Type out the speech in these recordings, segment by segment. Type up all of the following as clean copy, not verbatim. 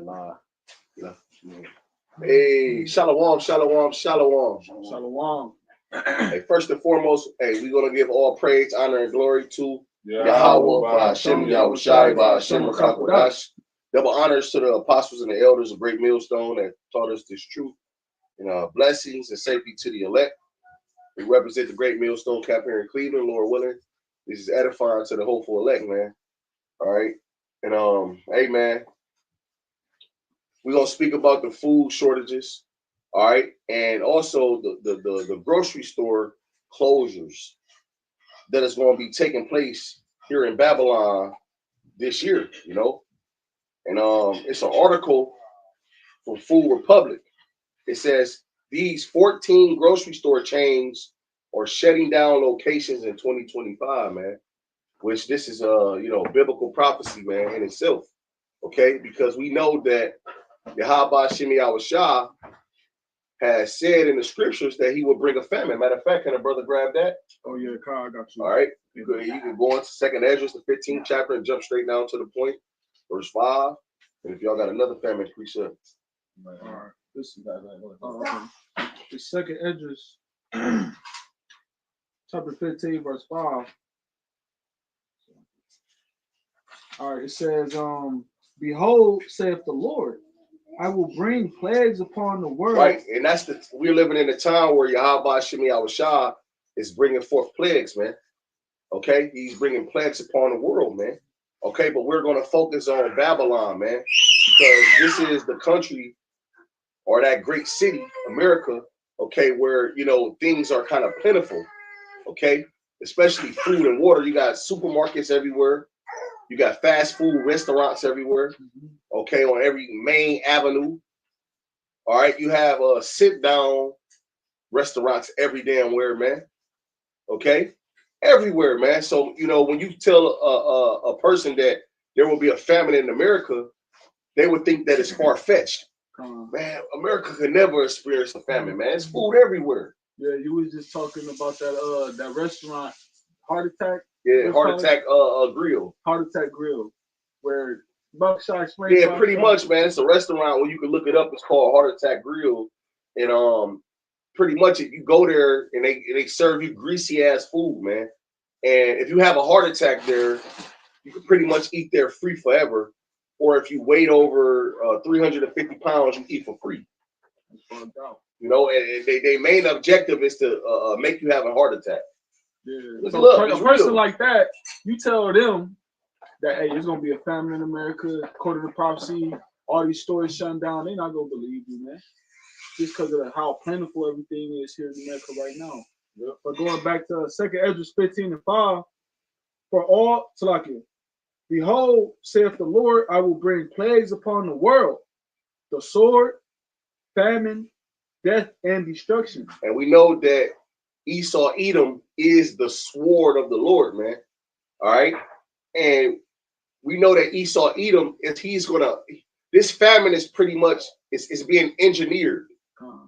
nah. Yeah. Hey, shalom, shalom, shalom. Shalom. Hey, first and foremost, hey, we're gonna give all praise, honor, and glory to Yahweh, Yahweh, Hashem, Yahweh Shai, Hashem, Rakakwadash. Double honors to the apostles and the elders of Great Millstone that taught us this truth. And blessings and safety to the elect. We represent the Great Millstone Camp here in Cleveland, Lord willing. This is edifying to the hopeful elect, man. All right. And hey, man, we're gonna speak about the food shortages, all right, and also the grocery store closures that is going to be taking place here in Babylon this year, you know. And it's an article from Food Republic. It says these 14 grocery store chains are shutting down locations in 2025, man. Which this is biblical prophecy, man, in itself. Okay, because we know that Yahweh Shemi Awashah has said in the scriptures that he will bring a famine. Matter of fact, can a brother grab that? Oh yeah, Kyle, I got you. All right, you can go into 2nd Esdras, the 15th chapter, and jump straight down to the point, verse 5. And if y'all got another famine precept, all right, this is the 2nd Esdras, chapter 15, verse 5. All right, it says, "Behold, saith the Lord, I will bring plagues upon the world." Right, and we're living in a time where Yahweh Shemi Awashah is bringing forth plagues, man. Okay, he's bringing plagues upon the world, man. Okay, but we're going to focus on Babylon, man, because this is the country or that great city, America, okay, where, things are kind of plentiful, okay, especially food and water. You got supermarkets everywhere. You got fast food restaurants everywhere, okay, on every main avenue. All right, you have sit-down restaurants every damn where, man. Okay, everywhere, man. So, when you tell a person that there will be a famine in America, they would think that it's far-fetched. Man, America could never experience a famine, man. It's food everywhere. Yeah, you was just talking about that restaurant, Heart Attack. Yeah, Heart Attack Grill. Heart Attack Grill, where Buckshot explained. Yeah, pretty much, man. It's a restaurant where you can look it up. It's called Heart Attack Grill, and pretty much you go there and they serve you greasy ass food, man. And if you have a heart attack there, you can pretty much eat there free forever. Or if you weigh over 350 pounds, you eat for free. And their main objective is to make you have a heart attack. Yeah. So a person like that, you tell them that, hey, there's gonna be a famine in America, according to prophecy, all these stores shutting down, they're not gonna believe you, man. Just because of how plentiful everything is here in America right now. Yep. But going back to 2nd Esdras 15 and 5, for all Salakia, behold, saith the Lord, I will bring plagues upon the world, the sword, famine, death, and destruction. And we know that Esau Edom is the sword of the Lord, man. All right. And we know that Esau Edom this famine is pretty much it's being engineered.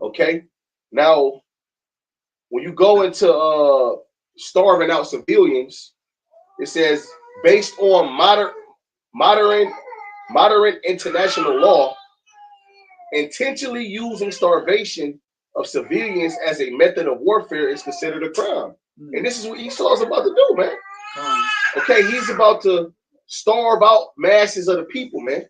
Okay. Now, when you go into starving out civilians, it says based on modern international law, intentionally using starvation of civilians as a method of warfare is considered a crime. And this is what Esau is about to do, man. Okay, he's about to starve out masses of the people, man.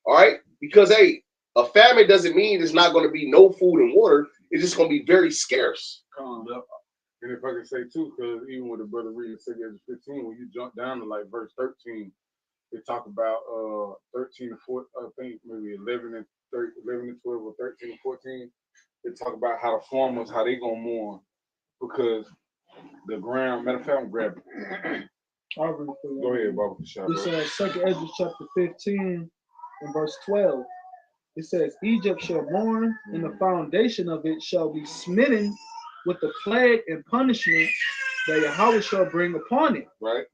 All right, because hey, a famine doesn't mean there's not going to be no food and water. It's just going to be very scarce. And if I can say too, because even with the brother reading 2nd Esdras 15, when you jump down to like verse 13, they talk about 13 to 14, I think maybe 11 and 12 or 13 and 14. They talk about how the farmers, how they gonna mourn because the ground. Matter of fact, I'm grabbing. Go ahead, Baba. It says 2nd Esdras chapter 15 and verse 12. It says, Egypt shall mourn, and the foundation of it shall be smitten with the plague and punishment that Yahweh shall bring upon it. Right.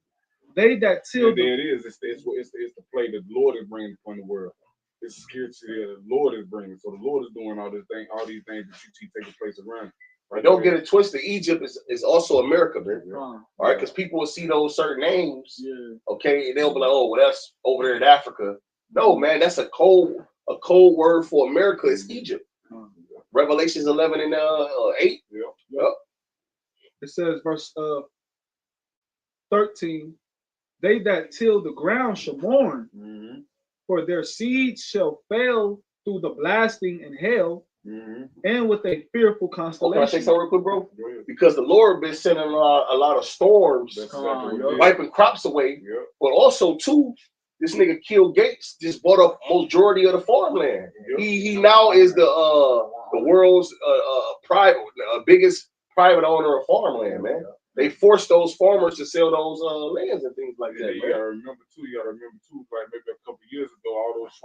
They that till there it is. It's the plague that the Lord is bringing upon the world. It's the scarcity that the Lord is bringing. So the Lord is doing all these things that you see taking place around. Right? Don't get it twisted. Egypt is also America, man. All right, because people will see those certain names. Yeah. Okay, and they'll be like, oh, well, that's over there in Africa. No, man, that's a cold a code word for America is Egypt. Revelations 11 and 8. Yep. It says, verse 13, they that till the ground shall mourn, for their seed shall fail through the blasting and hail, and with a fearful constellation. Can I say something real quick, bro? Because the Lord been sending a lot of storms, wiping crops away, but also too, this nigga Kill Gates just bought up majority of the farmland. He now is the world's biggest private owner of farmland, man. They forced those farmers to sell those lands and things like that. You gotta remember too, like maybe a couple years ago, all those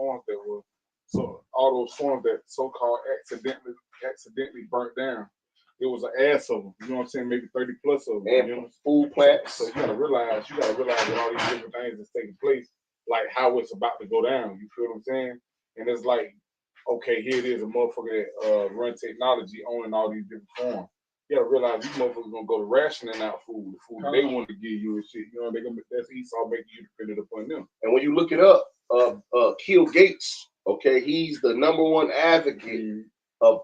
farms that so-called accidentally burnt down. It was an ass of them. You know what I'm saying? Maybe 30 plus of them. And food plants. So you gotta realize that all these different things that's taking place, like how it's about to go down. You feel what I'm saying? And it's like, okay, here it is, a motherfucker that run technology owning all these different farms. You gotta realize these motherfuckers gonna go to rationing out food, the food they want to give you and shit. You know, that's Esau making you dependent upon them. And when you look it up, Kill Gates, okay, he's the #1 advocate of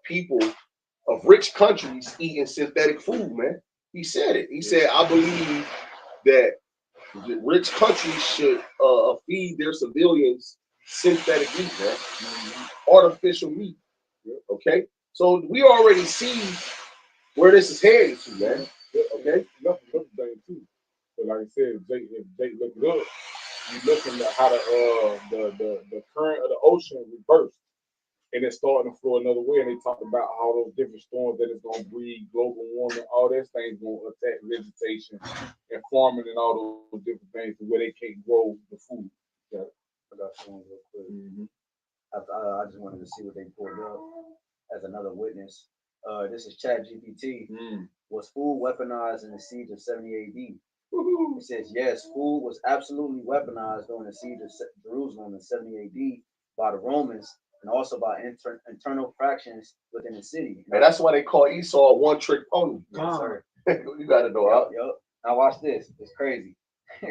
people of rich countries eating synthetic food, man. He said it. He said, I believe that the rich countries should feed their civilians synthetic meat, man. Artificial meat. Okay? So we already see where this is heading to, man. Okay? Another thing too. But like I said, if Jake look it up, you looking at how the current of the ocean reversed. And it's starting to flow another way. And they talked about all those different storms that it's going to breed, global warming, all those things going to attack vegetation and farming and all those different things to where they can't grow the food. I got someone real quick. I just wanted to see what they pulled up as another witness. This is ChatGPT. Was food weaponized in the siege of 70 AD? It says, yes, food was absolutely weaponized during the siege of Jerusalem in 70 AD by the Romans, and also by internal fractions within the city. And that's why they call Esau a one-trick pony. Yes, sir. You got to know how. Yep. Now watch this. It's crazy.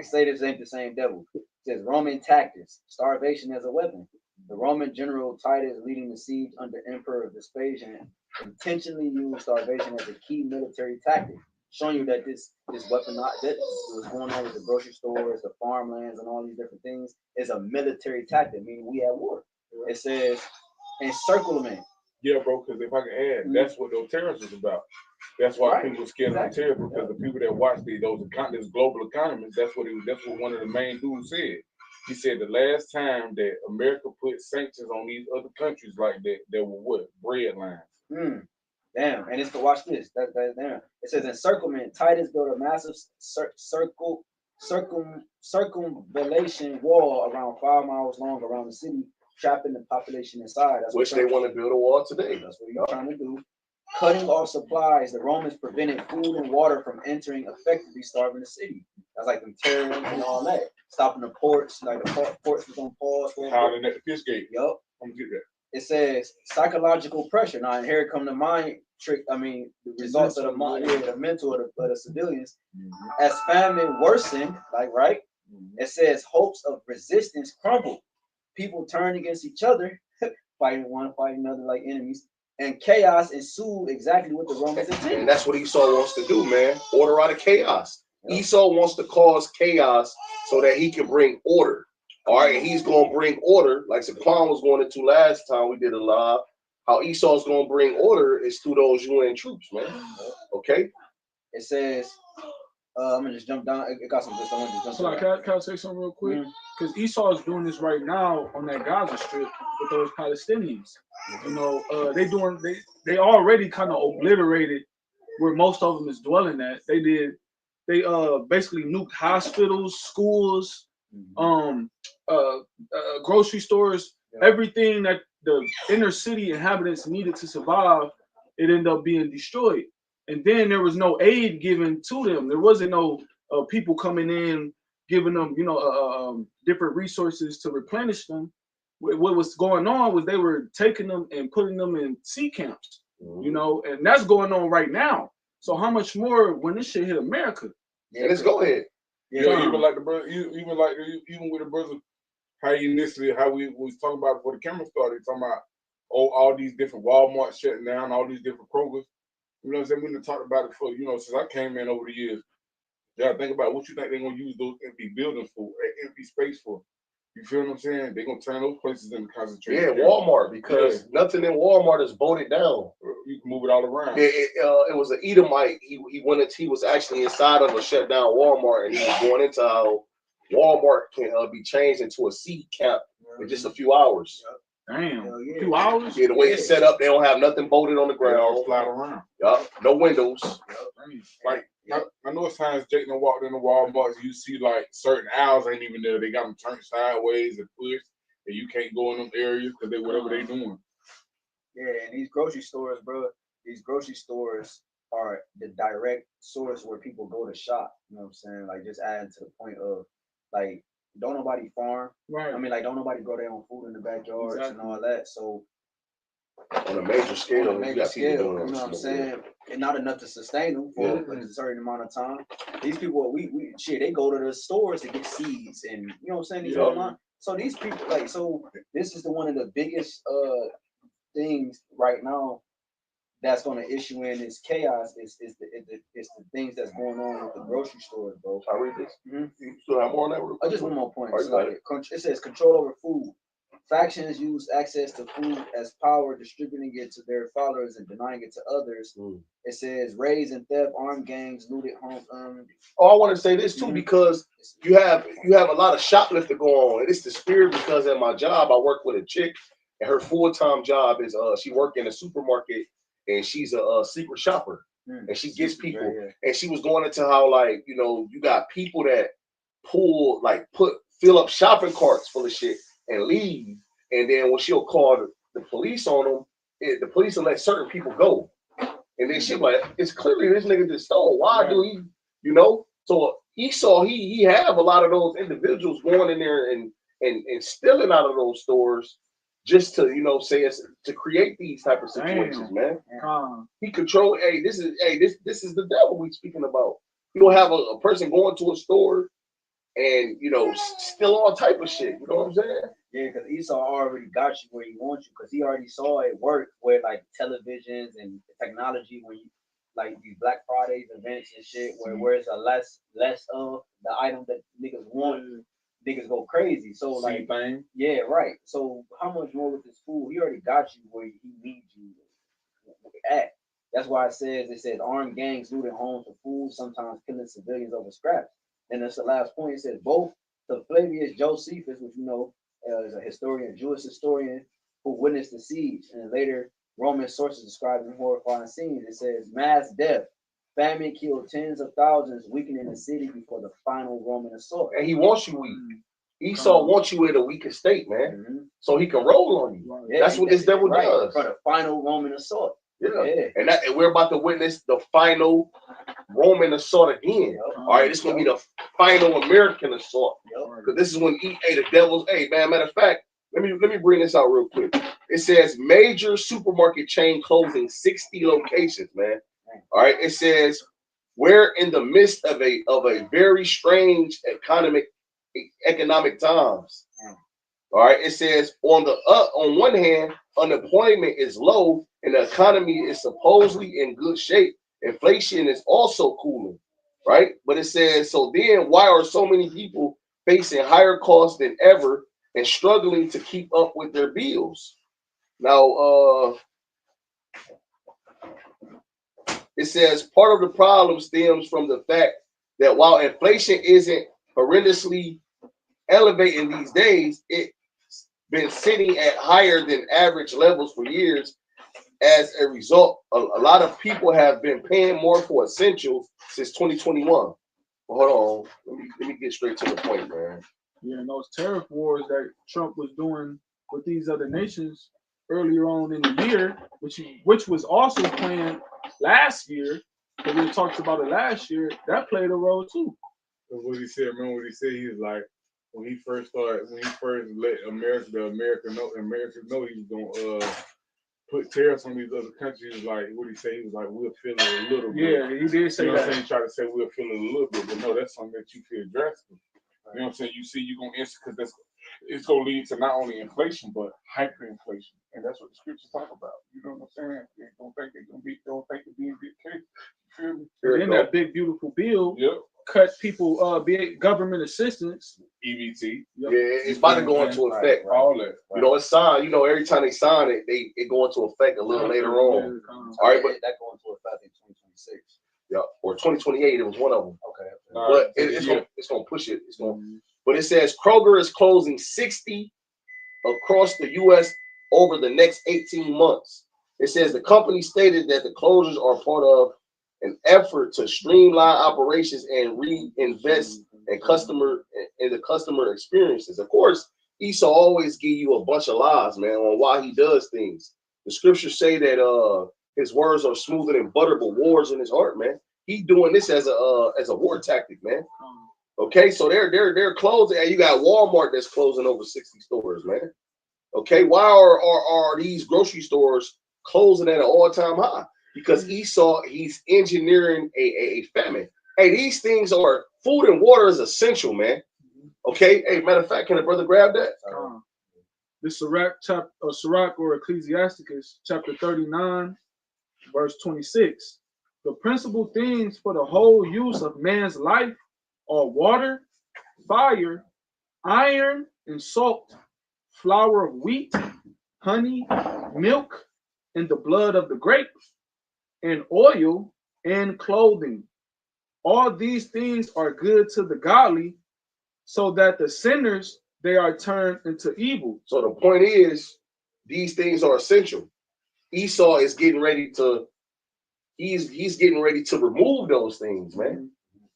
Say this ain't the same devil. It says Roman tactics, starvation as a weapon. The Roman general Titus, leading the siege under Emperor Vespasian, intentionally used starvation as a key military tactic, showing you that this weapon that was going on with the grocery stores, the farmlands, and all these different things is a military tactic, meaning we at war. It says encirclement. Yeah, bro, because if I can add, that's what those terrorists is about. That's why people are scared of terrorists, because the people that watch these global economists, that's what one of the main dudes said. He said the last time that America put sanctions on these other countries like that, there were what? Bread lines. Damn, and it's to watch this. That's damn. It says encirclement. Titus built a massive circumvallation wall around 5 miles long around the city, trapping the population inside. That's which they want to build a wall today. That's what he's trying to do. Cutting off supplies, the Romans prevented food and water from entering, effectively starving the city. That's like them terrorism and all that. Stopping the ports, like the ports was on pause. Howling at the fish gate. Yup. I'm gonna get that. It says psychological pressure. Now, and here it come the mind trick. I mean, the results of the mind, the mental of the civilians. As famine worsened, it says hopes of resistance crumbled. People turned against each other, fighting another like enemies, and chaos ensued. Exactly what the Romans intended. And that's what Esau wants to do, man. Order out of chaos. Yep. Esau wants to cause chaos so that he can bring order. All right, and he's going to bring order, like Saquon was going into last time we did a live. How Esau's going to bring order is through those UN troops, man. Okay? It says, I'm going to just jump down. It got some good stuff. So, can I say something real quick? Because Esau is doing this right now on that Gaza Strip with those Palestinians. You know, they already kind of obliterated where most of them is dwelling at. They basically nuked hospitals, schools, grocery stores, everything that the inner city inhabitants needed to survive. It ended up being destroyed, and then there was no aid given to them. There wasn't no people coming in giving them, different resources to replenish them. What was going on was they were taking them and putting them in sea camps, and that's going on right now. So how much more when this shit hit America? Yeah, let's go ahead. Yeah, even with the brother how we was talking about before the camera started, talking about all these different Walmart shutting down, all these different Krogers. You know what I'm saying? We done talked about it for, since I came in over the years. You gotta think about what you think they're gonna use those empty buildings for, empty space for. You feel what I'm saying? They're gonna turn those places into concentration. Yeah, Walmart, because nothing in Walmart is bolted down. You can move it all around. It was an Edomite. He was actually inside of a shut down Walmart, and he was going into how Walmart can be changed into a seed camp in just a few hours. Damn, 2 hours? Yeah, the way it's set up, they don't have nothing bolted on the ground. All flat around. Yup, no windows. Like, I know times Jake done walked into Walmart, you see like certain aisles ain't even there. They got them turned sideways and pushed, and you can't go in them areas because they whatever they doing. Yeah, and these grocery stores, bro, are the direct source where people go to shop. You know what I'm saying? Like, just adding to the point of, like, don't nobody farm. Right. I mean, like, don't nobody grow their own food in the backyards and all that. So on a major scale, you know what I'm saying? And not enough to sustain them for a certain amount of time. These people, they go to the stores to get seeds and, you know what I'm saying? So these people, like, so this is one of the biggest things right now that's going to issue in this chaos is the things that's going on with the grocery stores, bro. I read this. Mm-hmm. You still have more on that? Just one more point. It says control over food. Factions use access to food as power, distributing it to their followers and denying it to others. It says raids and theft, armed gangs, looted homes. I want to say this too, because you have a lot of shoplifting going on. And it's the spirit, because at my job, I work with a chick, and her full-time job is she work in a supermarket, and she's a secret shopper. And she gets people. And she was going into how, like, you got people that fill up shopping carts full of shit and leave, and then when she'll call the police on them, the police will let certain people go, and then she'll like, it's clearly this nigga just stole. Why do he, So he have a lot of those individuals going in there and stealing out of those stores just to say it's to create these type of situations, man. He control. This is the devil we speaking about. You don't have a person going to a store and steal all type of shit. You know what I'm saying? Yeah, because Esau already got you where he wants you, because he already saw it work with like televisions and technology, when you like these Black Fridays events and shit, where it's a less of the item that niggas want, niggas go crazy. So like, yeah, right. So how much more with this food? He already got you where he needs you at. That's why it says armed gangs looting homes for food, sometimes killing civilians over scraps. And that's the last point. It says both the Flavius Josephus, which is a historian, Jewish historian, who witnessed the siege, and later Roman sources describing horrifying scenes. It says mass death, famine killed tens of thousands, weakening the city before the final Roman assault. And he wants you weak. Esau wants you in a weaker state, man, so he can roll on you. Yeah, that's what this devil does. For the final Roman assault. Yeah. And we're about to witness the final Roman assault again. All right, it's gonna be the final American assault, because this is when the devil's. Hey, man, matter of fact, let me bring this out real quick. It says major supermarket chain closing 60 locations, man. All right, it says we're in the midst of a very strange economic times. All right, it says on one hand, unemployment is low and the economy is supposedly in good shape. Inflation is also cooling, right? But it says, so then why are so many people facing higher costs than ever and struggling to keep up with their bills? Now, it says part of the problem stems from the fact that while inflation isn't horrendously elevating these days, it's been sitting at higher than average levels for years. As a result, a lot of people have been paying more for essentials since 2021. Well, hold on, let me get straight to the point, man. Yeah, and those tariff wars that Trump was doing with these other nations earlier on in the year, which was also planned last year, but we talked about it last year, that played a role too. What he said, remember what he said? He was like, when he first let Americans know he was gonna put tariffs on these other countries, like what he say? He was like, we'll feel it a little bit. Yeah, he did say that. He tried to say we'll feel it a little bit, but no, that's something that you feel drastic. You know what I'm saying? You see, you're gonna answer because it's gonna lead to not only inflation but hyperinflation, and that's what the scriptures talk about. You know what I'm saying? They don't think they're gonna be, don't think it'll be in good case. You feel me? And then that big beautiful bill Yep. cut people be government assistance. EBT. Yeah, it's about to go into effect. All that. You know, it's signed. You know, every time they sign it, it go into effect a little later on. All right, but that go into effect in 2026. Yeah, or 2028. It was one of them. Okay. But it's gonna push it. It's gonna. But it says Kroger is closing 60 across the U.S. over the next 18 months. It says the company stated that the closures are part of an effort to streamline operations and reinvest in the customer experiences. Of course, Esau always give you a bunch of lies, man, on why he does things. The scriptures say that his words are smoother than butter, but wars in his heart, man. He doing this as a war tactic, man. Okay, so they're closing, and you got Walmart that's closing over 60 stores, man. Okay, why are these grocery stores closing at an all-time high? Because Esau, he's engineering a famine. Hey, these things are, food and water is essential, man. Okay, hey, matter of fact, can a brother grab that? The Sirach or Ecclesiasticus, chapter 39, verse 26. The principal things for the whole use of man's life are water, fire, iron, and salt, flour of wheat, honey, milk, and the blood of the grape, and oil, and clothing. All these things are good to the godly, so that the sinners, they are turned into evil. So the point is, these things are essential. Esau is getting ready to, he's getting ready to remove those things, man.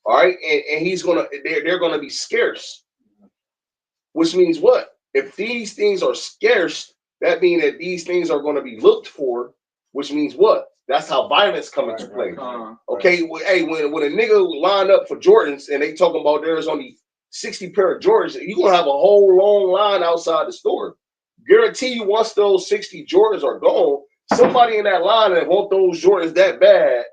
All right, and they're gonna be scarce, which means what? If these things are scarce, that means that these things are going to be looked for, which means what? That's how violence come into play. Okay, hey, when a nigga line up for Jordans and they talking about there's only 60 pair of Jordans, you're gonna have a whole long line outside the store. Guarantee you, once those 60 Jordans are gone, somebody in that line that want those Jordans that bad,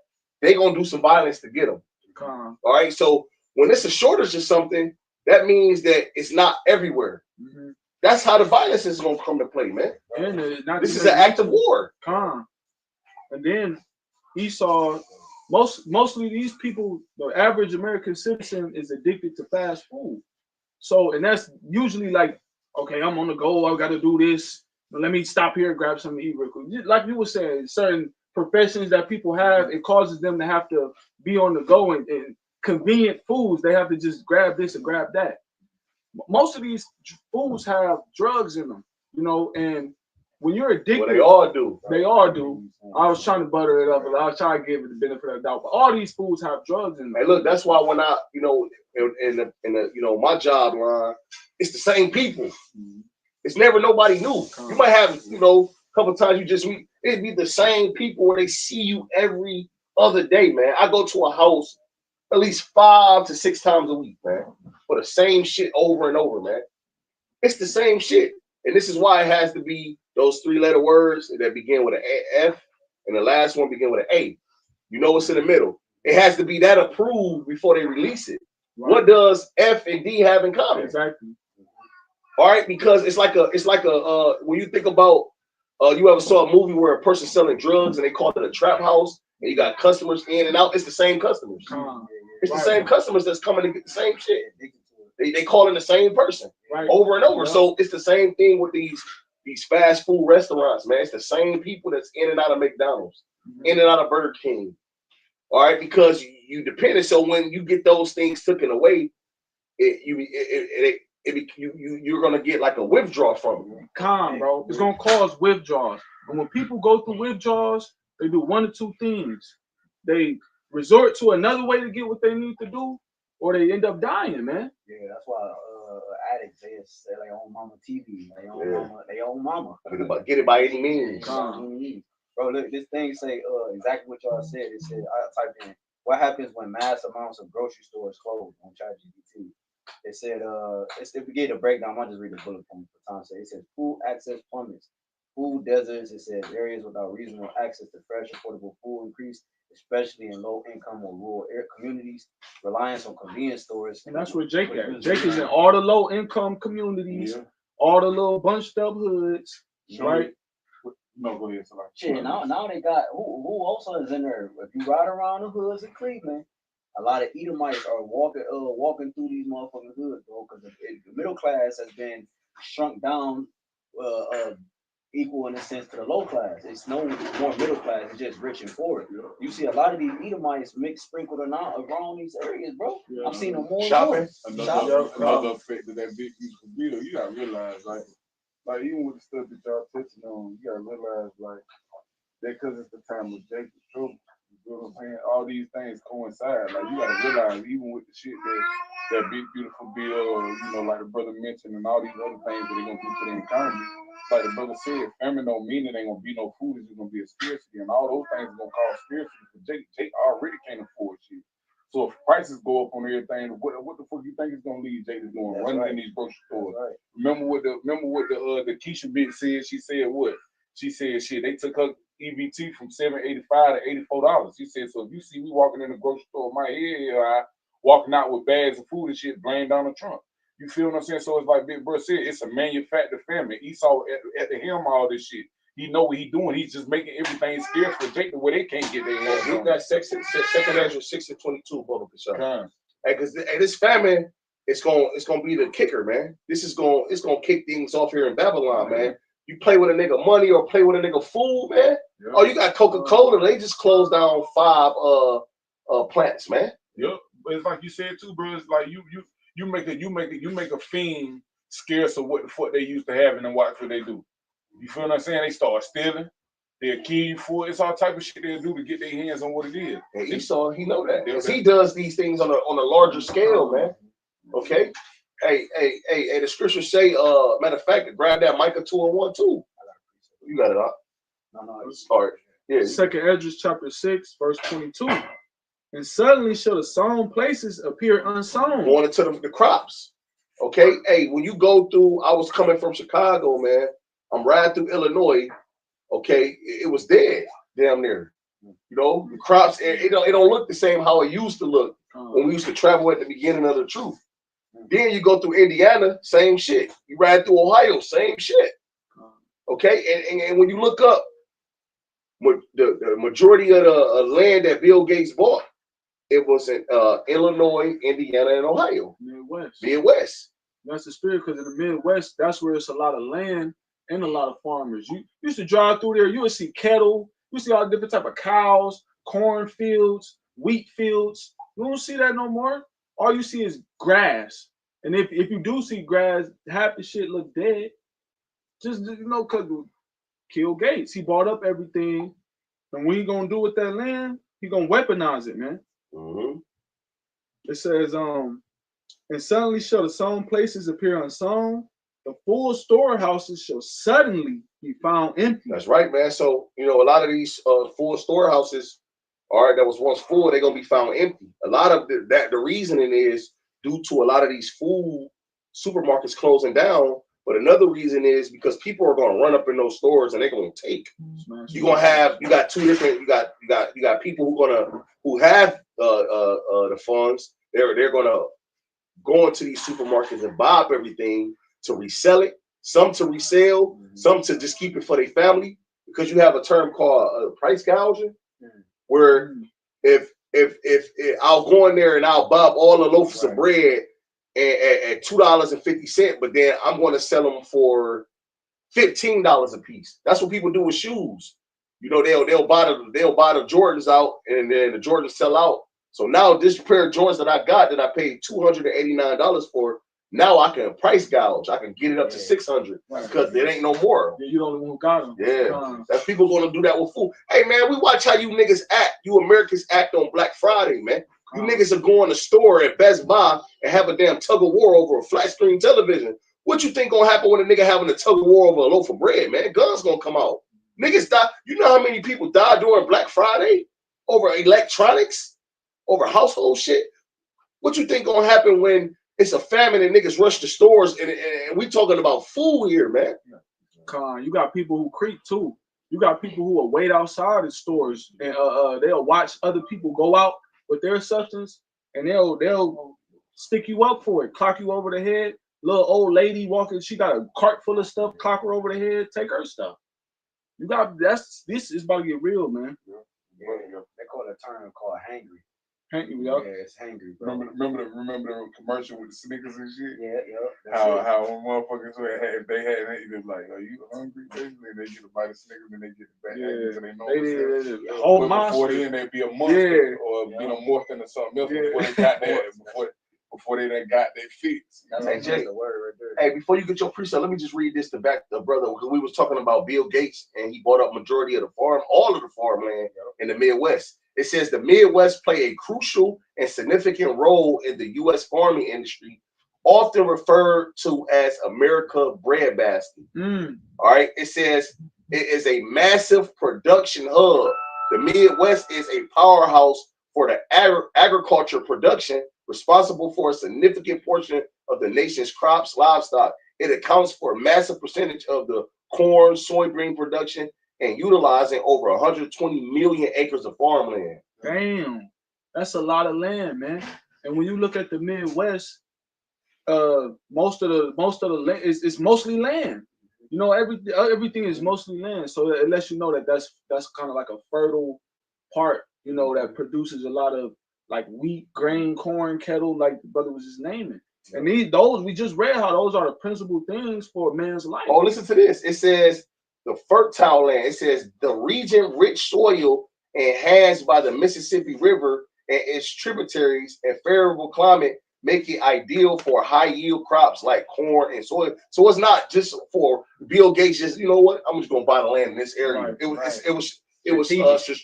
they gonna do some violence to get them. All right, so when it's a shortage of something, that means that it's not everywhere. That's how the violence is gonna come to play, man. And this is an act of war. And then Esau, mostly these people, the average American citizen is addicted to fast food. So, and that's usually like, okay, I'm on the go, I gotta do this. Let me stop here and grab something to eat real quick. Like you were saying, certain professions that people have, it causes them to have to be on the go, and convenient foods, they have to just grab this and grab that. Most of these foods have drugs in them, you know, and when you're addicted, well, they all do. They all do. I was trying to butter it up, but I was trying to give it the benefit of the doubt. But all these foods have drugs in them. Hey, look, that's why when I, you know, in the you know, my job line, it's the same people. It's never nobody new. You might have, you know, a couple times you just meet. It'd be the same people where they see you every other day, man. I go to a house at least 5 to 6 times a week, man, for the same shit over and over, man. It's the same shit, and this is why it has to be those 3-letter words that begin with an F, and the last one begin with an A. You know what's in the middle. It has to be that approved before they release it. Right. What does F and D have in common? Exactly. All right, because it's like a when you think about you ever saw a movie where a person selling drugs and they call it a trap house and you got customers in and out. It's the same customers. It's the same customers that's coming to get the same shit. They calling the same person over and over. Yeah. So it's the same thing with these fast food restaurants, man. It's the same people that's in and out of McDonald's, in and out of Burger King. All right, because you depend. So when you get those things taken away, you're gonna get like a withdrawal from it. Bro. It's gonna cause withdrawals. And when people go through withdrawals, they do one of two things. They resort to another way to get what they need to do, or they end up dying, man. Yeah, that's why addicts, they sell their own mama TV, their own mama. Get it by any means. Bro, look, this thing say exactly what y'all said. It said, I typed in, what happens when mass amounts of grocery stores close on ChatGPT? It said, if we get a breakdown, I'll just read the bullet point for time's sake. It says food access plummets, food deserts. It says areas without reasonable access to fresh, affordable food increase, especially in low-income or rural communities. Reliance on convenience stores. And that's where Jake at. Jake is in all the low-income communities all the little bunched up hoods, right? No, go ahead. Somebody. Shit, now they got who also is in there. If you ride around the hoods in Cleveland, a lot of Edomites are walking through these motherfucking hoods, bro, because the middle class has been shrunk down, equal in a sense to the low class. It's no more middle class. It's just rich and poor. You see a lot of these Edomites mixed sprinkled around these areas, bro. Yeah, I've seen them more. Shopping. Another effect of that big beautiful bill, you gotta realize, like even with the stuff that y'all touching on, you gotta realize, like, that because it's the time of Jacob's trouble. You know what I'm saying? All these things coincide. Like, you gotta realize, even with the shit that big beautiful bill, or like the brother mentioned, and all these other things that they're gonna do to the economy. Like the brother said, famine don't mean it ain't gonna be no food. It's gonna be a scarcity, and all those things are gonna cause scarcity. But Jake already can't afford shit. So if prices go up on everything, what the fuck you think it's gonna lead Jake to doing? Running in these grocery stores. Right. Remember what the Keisha bitch said? She said what? She said shit. They took her EBT from $7.85 to $84. She said, so if you see me walking in the grocery store with my head walking out with bags of food and shit, blame Donald Trump. You feel what I'm saying? So it's like Big Bro said, it's a manufactured family. Esau at the helm of all this shit. He know what he doing. He's just making everything scarce for Jacob where they can't get their hands on. That second Ezra 6:22, brother. Because this famine, it's gonna be the kicker, man. It's gonna kick things off here in Babylon, man. You play with a nigga money or play with a nigga food, man. Yeah. Oh, you got Coca-Cola. They just closed down 5 plants, man. Yep. But it's like you said too, bro. It's like you make a fiend scarce of what the fuck they used to have, and then watch what they do. You feel what I'm saying? They start stealing. They'll kill you for it. It's all type of shit they'll do to get their hands on what it is. And Esau, he know that. Because he does these things on a larger scale, man. Okay? Hey, the scriptures say, matter of fact, grab that Micah 2:1 too. You got it up. No, let's start. Yeah. 2nd Ezra chapter 6, verse 22. And suddenly shall the sown places appear unsown. Going into the crops. Okay. Hey, when you go through, I was coming from Chicago, man. I'm riding through Illinois. Okay, it was dead, damn near. You know, the crops, it don't look the same how it used to look when we used to travel at the beginning of the truth. Then you go through Indiana, same shit. You ride through Ohio, same shit. Okay, and when you look up the majority of the land that Bill Gates bought, it was in Illinois, Indiana, and Ohio. Midwest. That's the spirit, because in the Midwest, that's where it's a lot of land and a lot of farmers. You used to drive through there, you would see cattle, you see all different type of cows, corn fields, wheat fields. You don't see that no more. All you see is grass. And if you do see grass, half the shit look dead. Just, because kill Gates. He bought up everything. And what he gonna do with that land? He gonna weaponize it, man. Mm-hmm. It says, and suddenly shall the sown places appear unsown. The full storehouses shall suddenly be found empty. That's right, man. So, a lot of these full storehouses, that was once full, they're going to be found empty. A lot of the reasoning is due to a lot of these food supermarkets closing down. But another reason is because people are going to run up in those stores and they're going to take. You got two different, you got people who have the funds. They're going to go into these supermarkets and buy up everything to resell it, some to resell, some to just keep it for their family, because you have a term called price gouging, where if I'll go in there and I'll buy up all the loaves of bread at $2.50, but then I'm going to sell them for $15 a piece. That's what people do with shoes. They'll buy the Jordans out, and then the Jordans sell out. So now this pair of Jordans that I got that I paid $289 for, now I can price gouge. I can get it up to $600 because it ain't no more. Yeah, you don't know who got them. Yeah, that's people gonna do that with food. Hey man, we watch how you niggas act. You Americans act on Black Friday, man. You niggas are going to store at Best Buy and have a damn tug of war over a flat screen television. What you think gonna happen when a nigga having a tug of war over a loaf of bread, man? Guns gonna come out. Niggas die. You know how many people died during Black Friday over electronics, over household shit? What you think gonna happen when it's a famine and niggas rush to stores and we talking about food here, man? You got people who creep too. You got people who will wait outside the stores and they'll watch other people go out with their substance and they'll stick you up for it, clock you over the head, little old lady walking, she got a cart full of stuff, clock her over the head, take her stuff. You got this is about to get real, man. Yeah, they call it a term called hangry. Hangry, Yeah, it's hangry, bro. Remember the commercial with the Snickers and shit? Yeah. How motherfuckers they was like, are you hungry? Basically, they get a bite of Snickers and they get it back. Yeah, So they know they whole but monster. before then they'd be a monster or morphed into something else before they got that before they done got their fix. Hey, Jay, the word right there. hey, before you get your precept, let me just read this to back the brother, because we was talking about Bill Gates and he bought up majority of the all of the farmland in the Midwest. It says the Midwest play a crucial and significant role in the U.S. farming industry, often referred to as America breadbasket. All right, it says it is a massive production hub. The Midwest is a powerhouse for the agriculture production, responsible for a significant portion of the nation's crops, livestock. It accounts for a massive percentage of the corn, soybean production, and utilizing over 120 million acres of farmland. Damn, that's a lot of land, man. And when you look at the Midwest, most of the land is mostly land. You know, everything is mostly land. So it lets you know that that's kind of like a fertile part, you know, that produces a lot of like wheat, grain, corn, kettle, like the brother was just naming. And those we just read how those are the principal things for a man's life. Oh, listen to this. It says the fertile land. It says the region rich soil enhanced by the Mississippi River and its tributaries and favorable climate make it ideal for high yield crops like corn and soy. So it's not just for Bill Gates. Just, you know what? I'm just gonna buy the land in this area. Right, it was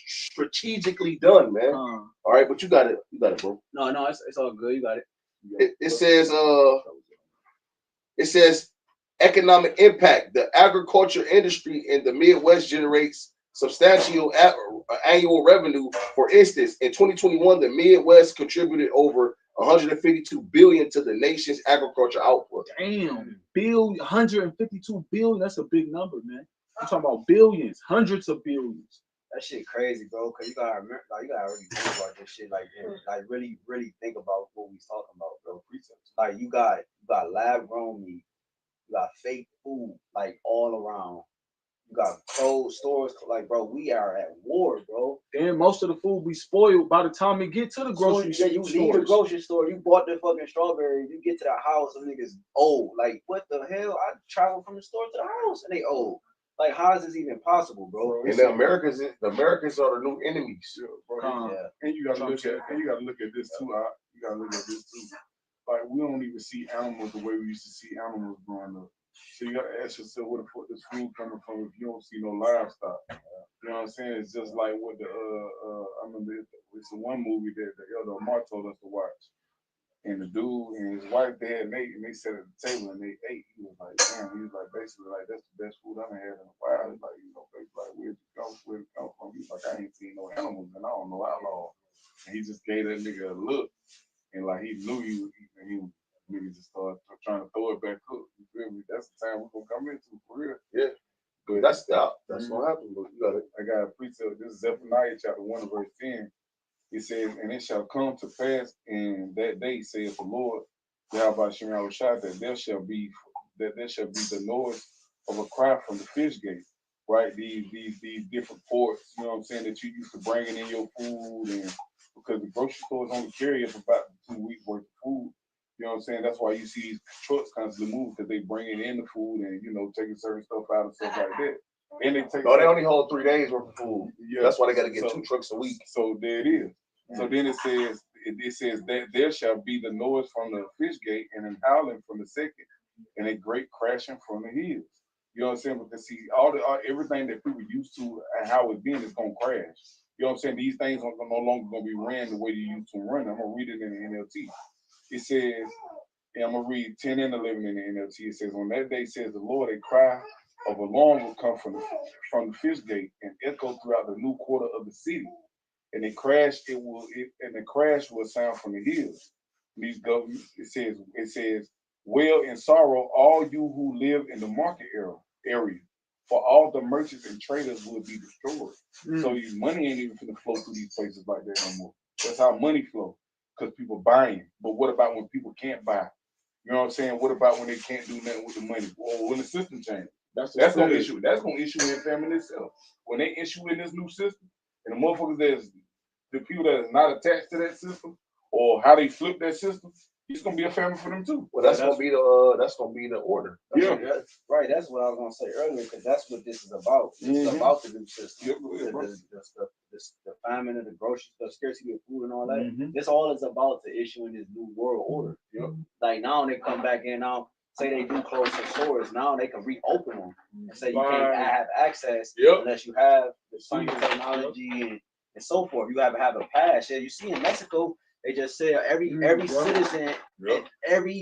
strategically done, man. All right, but you got it, bro. No, it's all good. You got it. It says economic impact. The agriculture industry in the Midwest generates substantial annual revenue. For instance, in 2021, the Midwest contributed over 152 billion to the nation's agriculture output. Damn, 152 billion. That's a big number, man. I'm talking about billions, hundreds of billions. That shit crazy, bro. Cause you gotta remember, like, you gotta really think about this shit, like really think about what we talking about, bro. Like you got lab grown meat, you got fake food, like all around. You got cold stores, like, bro, we are at war, bro. Then most of the food be spoiled by the time it get to the grocery store. You leave the grocery store, you bought the fucking strawberries, you get to the house, some niggas old. Like, what the hell? I travel from the store to the house and they old. Like, how is this even possible, bro? And the Americans are the new enemies. Bro. Yeah. And you gotta look at this too. Like, we don't even see animals the way we used to see animals growing up. So you gotta ask yourself, where the fuck this food coming from if you don't see no livestock? You know what I'm saying? It's just like what I remember it's the one movie that the elder Mark told us to watch. And the dude and his wife there, and they sat at the table and they ate. He was like, damn, he was like, basically like, that's the best food I've had in a while. He's like, you know, basically like, where'd it come from? He's like, I ain't seen no animals and I don't know how long. And he just gave that nigga a look, and like he knew he nigga just started trying to throw it back up. You feel me? That's the time we're gonna come into for real. Yeah. But that's gonna happen. But you got it. I got a precept. This is Zephaniah chapter 1 verse 10. It says, and it shall come to pass in that day, saith the Lord, Yahweh Shem Yahushua, that there shall be the noise of a cry from the fish gate, right? These different ports, you know what I'm saying, that you used to bringing in your food, and because the grocery stores only carry up about 2 weeks worth of food. You know what I'm saying? That's why you see these trucks constantly move, because they bringing in the food and, you know, taking certain stuff out and stuff like that. And they only hold 3 days worth of food. Yeah. That's why they got to get 2 trucks a week. So there it is. So then it says that there shall be the noise from the fish gate and an howling from the second, and a great crashing from the hills. You know what I'm saying? Because see, everything that people used to and how it's been is gonna crash. You know what I'm saying? These things are no longer gonna be ran the way you used to run. I'm gonna read it in the NLT. It says, and I'm gonna read 10 and 11 in the NLT. It says, on that day, says the Lord, a cry of alarm will come from the fish gate and echo throughout the new quarter of the city. And the crash will sound from the hills. These governments, it says, wail in sorrow, all you who live in the market area, for all the merchants and traders will be destroyed. So your money ain't even gonna flow through these places like that no more. That's how money flow, because people buying. But what about when people can't buy? You know what I'm saying? What about when they can't do nothing with the money or when the system changes? That's Gonna issue. That's gonna issue in family itself. When they issue in this new system, and the motherfuckers that's the people that are not attached to that system or how they flip that system, it's gonna be a family for them too. Well, that's gonna be the order. Right. That's what I was gonna say earlier, because that's what this is about. It's about the new system. The famine of the grocery, the scarcity of food and all that. This all is about the issuing this new world order. Like now they come back in now. Say they do close some stores, now they can reopen them and say you can't have access unless you have the same technology and so forth. You have to have a pass. Yeah, you see in Mexico, they just say every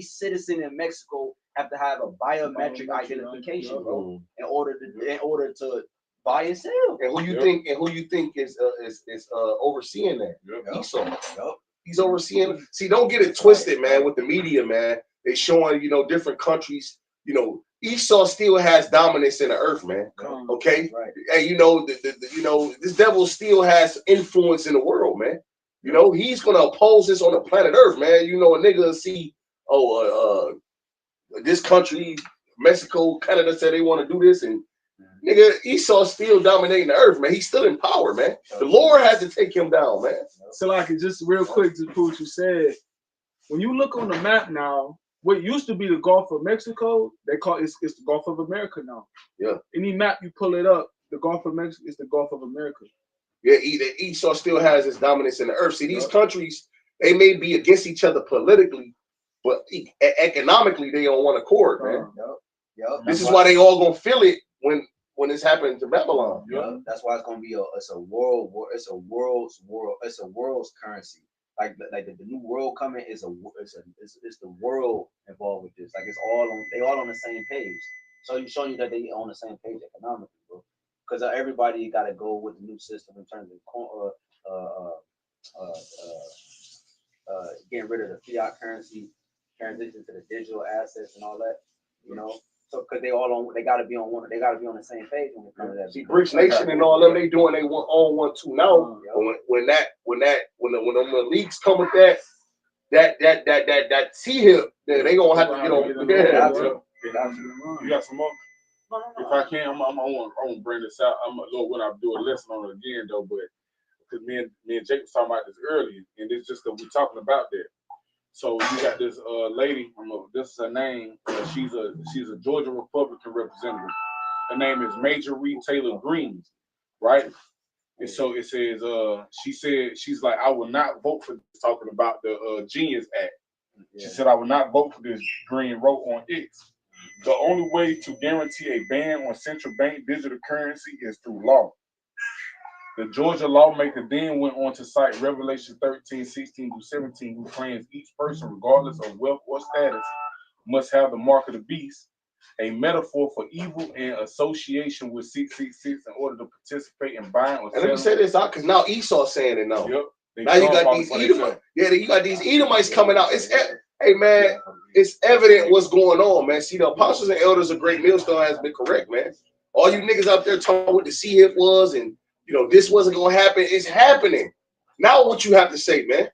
citizen in Mexico have to have a biometric identification, bro, in order to buy and sell. And who you think is overseeing that? Esau. He's overseeing. See, don't get it twisted, man. With the media, man, they showing different countries. Esau still has dominance in the earth, man. Okay, and this devil still has influence in the world, man. He's gonna oppose this on the planet Earth, man. A nigga see, this country, Mexico, Canada said they want to do this, and nigga, Esau's still dominating the earth, man. He's still in power, man. The Lord has to take him down, man. So, like, just real quick to prove what you said, when you look on the map now, what used to be the Gulf of Mexico, they call it's the Gulf of America now. Yeah. Any map you pull it up, the Gulf of Mexico is the Gulf of America. Yeah, Esau still has his dominance in the earth. See, these countries, they may be against each other politically, but economically they on one accord, man. This is why they all gonna feel it when it's happening to Babylon. That's why it's gonna be it's a world war. It's a world's currency. Like the new world coming is it's the world involved with this. Like they all on the same page. So you showing you that they on the same page economically, bro. Because everybody got to go with the new system in terms of getting rid of the fiat currency, transition to the digital assets and all that. So because they got to be on the same page when it comes to that. See, BRICS Nation and all them, they doing they own 1 2 now. When the leagues come with that T-hip, they gonna have to get on. You got some more? If I can, I want to bring this out. When I do a lesson on it again though, but because me and Jake was talking about this earlier, and it's just that we're talking about that. So you got this lady. This is her name. She's a Georgia Republican representative. Her name is Major Reed Taylor Greene, right? And so it says she said she's like, I will not vote for this, talking about the Genius Act. She said I will not vote for this. Green wrote on X. The only way to guarantee a ban on central bank digital currency is through law. The Georgia lawmaker then went on to cite Revelation 13:16-17, who claims each person, regardless of wealth or status, must have the mark of the beast, a metaphor for evil and association with 666 in order to participate in buying or selling. And let me say this out, because now Esau's saying it now. Yep. Now you got these Edomites. You got these Edomites coming out. Hey man, it's evident what's going on, man. See, the apostles and elders of Great Millstone has been correct, man. All you niggas out there talking what the C-hip was and this wasn't gonna happen. It's happening. Now what you have to say, man.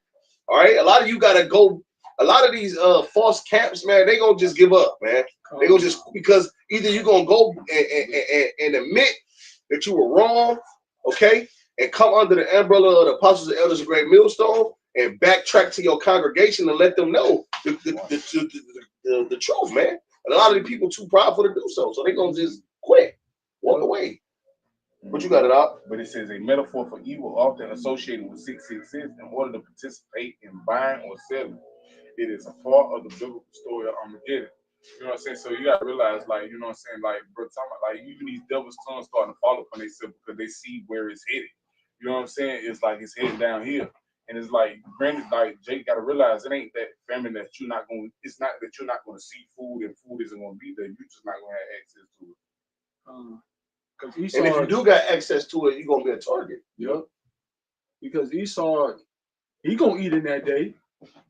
All right. A lot of you gotta go. A lot of these false camps, man, they gonna just give up, man. They gonna just, because either you're gonna go and admit that you were wrong, okay, and come under the umbrella of the apostles and elders of Great Millstone and backtrack to your congregation and let them know the truth, man. And a lot of the people too prideful to do so, so they gonna just quit, walk away. What you got it out? But it says a metaphor for evil often associated with 666 in order to participate in buying or selling. It is a part of the biblical story of Armageddon. You know what I'm saying? So you gotta realize, like, you know what I'm saying, like, bro, talking about, like, even these devil's tongues starting to fall upon themselves because they see where it's headed. You know what I'm saying? It's like it's heading down here. And it's like, granted, like, Jake gotta realize it ain't that famine that you're not gonna, it's not that you're not gonna see food and food isn't gonna be there. You're just not gonna have access to it. Esau, and if you do got access to it, you're gonna be a target. Yep. Because Esau, he gonna eat in that day.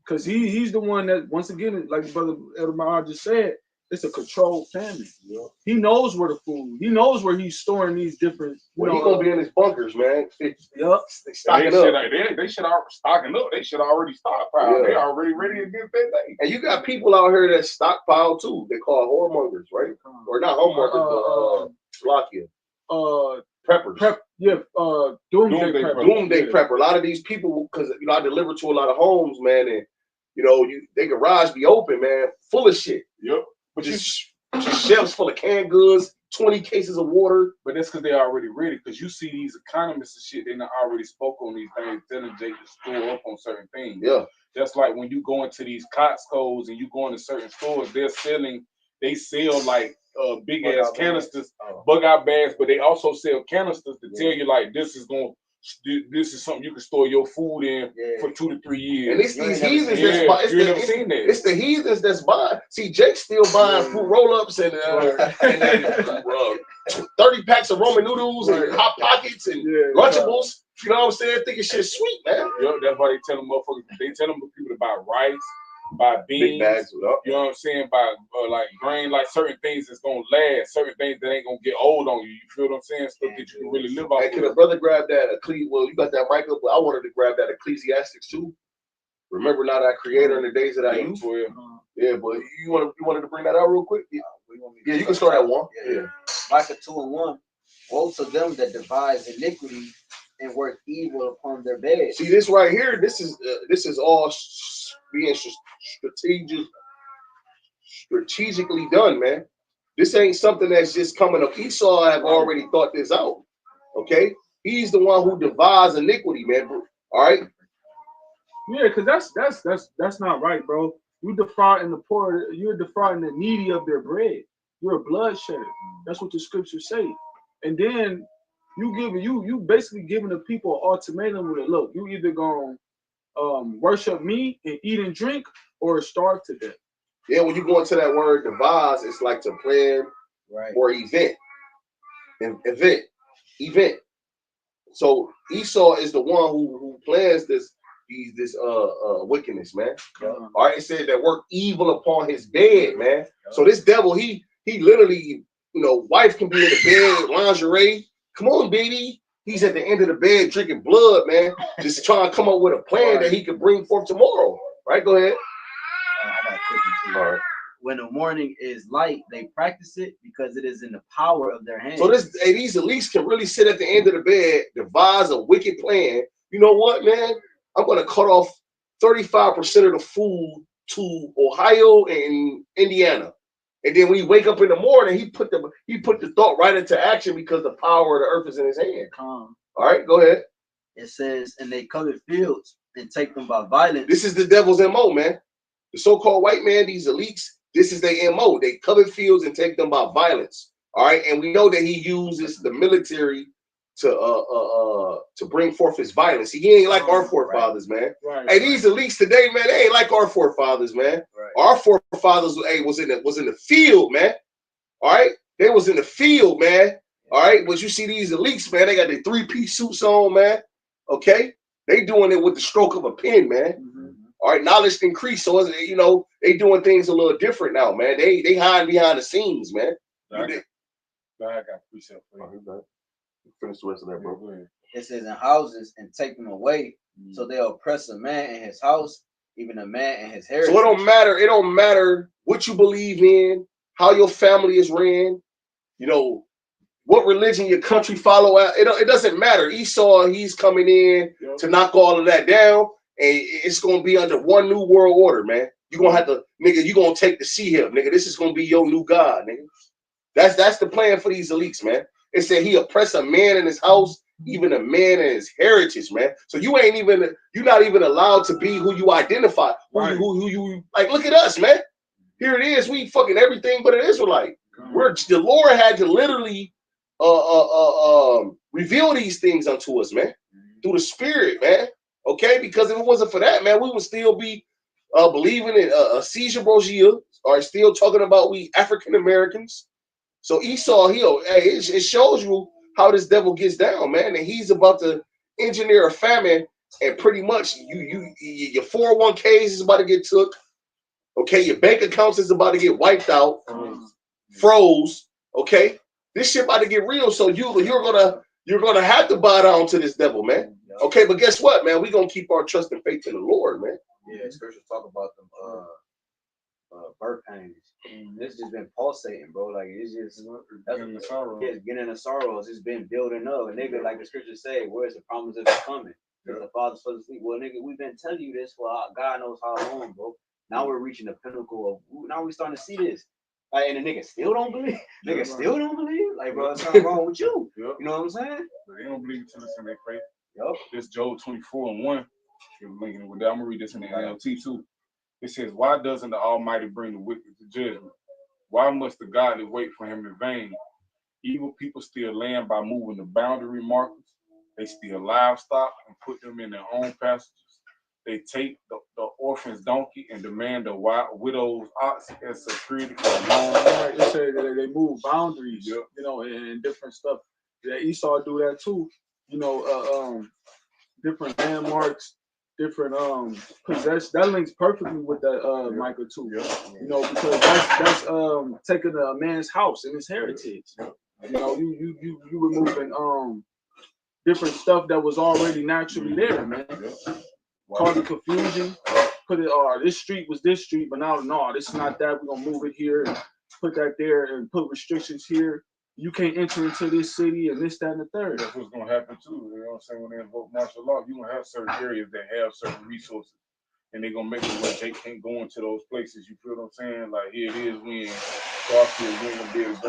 Because he's the one that, once again, like Brother Elder Mahar just said, it's a controlled famine. Yeah. He knows where the food. He knows where he's storing these different. Well, he's gonna be in his bunkers, man. Yup. Stocking They up. should already stocking up. They should already stockpile. Yeah. They already ready against that thing. And you got people out here that stockpile too. They call it whoremongers, right? Or not whoremongers, but preppers. Doomsday prepper. Doomsday prepper. A lot of these people, because I deliver to a lot of homes, man, and they garage be open, man, full of shit. Yep. But just shelves full of canned goods, 20 cases of water. But that's because they already ready. Because you see these economists and shit, they done already spoke on these things, telling Jake to store up on certain things. Yeah. Just like when you go into these Costco's and you go into certain stores, they sell like big ass canisters, bug out bags, but they also sell canisters to tell you like this is something you can store your food in for 2 to 3 years. And it's these heathens that's buying. It's the heathens that's buying. See, Jake's still buying fruit roll-ups and 30 packs of Roman noodles and Hot Pockets and Lunchables. You know what I'm saying? Thinking shit's sweet, man. Yep, that's why they tell them motherfuckers. They tell them people to buy rice, buy beans. Big bags, you know what I'm saying? Buy like grain, like certain things that's gonna last, certain things that ain't gonna get old on you. You feel what I'm saying? Stuff that you can really live off. Hey, can a brother grab that? Well, you got that mic up, but I wanted to grab that Ecclesiastics too. Remember not our Creator in the days that I used. Yeah, but you wanted to bring that out real quick? Yeah, you can start at 1. Yeah. Micah 2:1. Woe to them that devise iniquity and work evil upon their bed. See this right here. This is all being strategically done, man. This ain't something that's just coming up. Esau have already thought this out. Okay, he's the one who devised iniquity, man. All right. Yeah, because that's not right, bro. You defrauding the poor. You're defrauding the needy of their bread. You're a bloodshed. That's what the scriptures say. And then you basically giving the people an ultimatum with a look. You either gonna worship me and eat and drink, or starve to death. Yeah, when you go into that word devise, it's like to plan or event. Event. So Esau is the one who plans this wickedness, man. All right, it said that work evil upon his bed, man. So this devil, he literally, wife can be in the bed, lingerie. Come on, baby. He's at the end of the bed drinking blood, man. Just trying to come up with a plan that he could bring forth tomorrow. Right? Go ahead. I got a quick one too. All right. When the morning is light, they practice it because it is in the power of their hands. So these elites can really sit at the end of the bed, devise a wicked plan. You know what, man? I'm going to cut off 35% of the food to Ohio and Indiana. And then when he wake up in the morning, he put the thought right into action because the power of the earth is in his hand. All right, go ahead. It says, and they covet fields and take them by violence. This is the devil's MO, man. The so-called white man, these elites, this is their MO. They covet fields and take them by violence. All right, and we know that he uses the military to bring forth his violence. He ain't like our forefathers, man. Hey, these elites today, man, they ain't like our forefathers, man. Our forefathers, was in the field, man. All right, they was in the field, man. All right, but you see these elites, man, they got their 3-piece suits on, man. Okay, they doing it with the stroke of a pen, man. All right, knowledge increase, so they doing things a little different now, man. They hide behind the scenes, man. I got precept for you. Finish the rest of that, bro. It says in houses and take them away, so they'll oppress a man in his house, even a man in his heritage. So it don't matter what you believe in, how your family is ran, what religion your country follow out. It doesn't matter. Esau, he's coming in to knock all of that down, and it's gonna be under one new world order, man. You're gonna have to, nigga, you're gonna take the sea hip, nigga. This is gonna be your new God, nigga. That's the plan for these elites, man. It said he oppressed a man in his house, even a man in his heritage, man. So you're not even allowed to be who you identify. Who you like, look at us, man. Here it is. We fucking everything but an Israelite. The Lord had to literally reveal these things unto us, man. Through the spirit, man. Okay? Because if it wasn't for that, man, we would still be believing in Caesar Borgia, or still talking about we African Americans. So Esau, it shows you how this devil gets down, man. And he's about to engineer a famine, and pretty much your 401ks is about to get took. Okay, your bank accounts is about to get wiped out, froze. Okay, this shit about to get real. So you're gonna have to bow down to this devil, man. Okay, but guess what, man? We're gonna keep our trust and faith in the Lord, man. Yeah, scriptures talk about them birth pains. This just been pulsating, bro. Like it's just Getting the sorrow. it's getting the sorrows. It's been building up. And nigga, like the scriptures say, where's the promise of it coming? The Father's supposed to sleep. Well, nigga, we've been telling you this for God knows how long, bro. Now we're reaching the pinnacle of. Now we starting to see this. Like, and the nigga still don't believe. Nigga still don't believe. Like, bro, something wrong with you. Yep. You know what I'm saying? They don't believe it till it's in their faith. Yup. This Job 24:1. You're linking it with that. I'm gonna read this in the NLT too. It says, "Why doesn't the Almighty bring the wicked to judgment? Why must the godly wait for him in vain? Evil people steal land by moving the boundary markers. They steal livestock and put them in their own pastures. They take the orphan's donkey and demand the widow's ox as security for a long Right, they say that they move boundaries, Yep. you know, and different stuff. Yeah, Esau do that too. You know, different landmarks, different possess. That links perfectly with that Micah too. Yeah. You know, because that's taking a man's house and his heritage. You know, you removing different stuff that was already naturally there, man. Causing confusion. Put it, this street was this street, but now no, this is not that. We're gonna move it here and put that there and put restrictions here. You can't enter into this city and this, that, and the third. That's what's gonna happen too. You know what I'm saying? When they invoke martial law, you're gonna have certain areas that have certain resources. And they're gonna make it where they can't go into those places. You feel what I'm saying? Like here it is when Garfield we ain't gonna be able to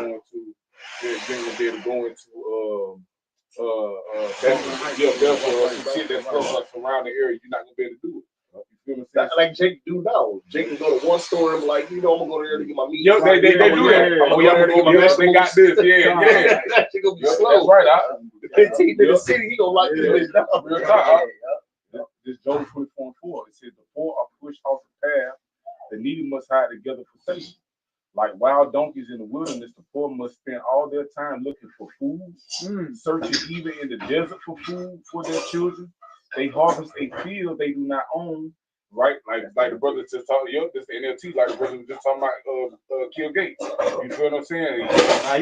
go into Belfort or some shit that's close up surrounding area, you're not gonna be able to do it. You feel what I'm saying? Like Jake do now. Jake can go to one store and be like, you know, I'm gonna go there to get my meat. Yo, they do that. Oh, yeah, they got this. Yeah. That shit gonna be That's slow. right. The 15th in the city, he gonna lock this bitch down. Real talk. This Job 24:4. It says the poor are pushed off the path, the needy must hide together for safety. Like wild donkeys in the wilderness, the poor must spend all their time looking for food, searching even in the desert for food for their children. They harvest a field they do not own, right? Like the brother just talking, this the NLT, like the brother was just talking about Kill Gates. You feel what I'm saying? Now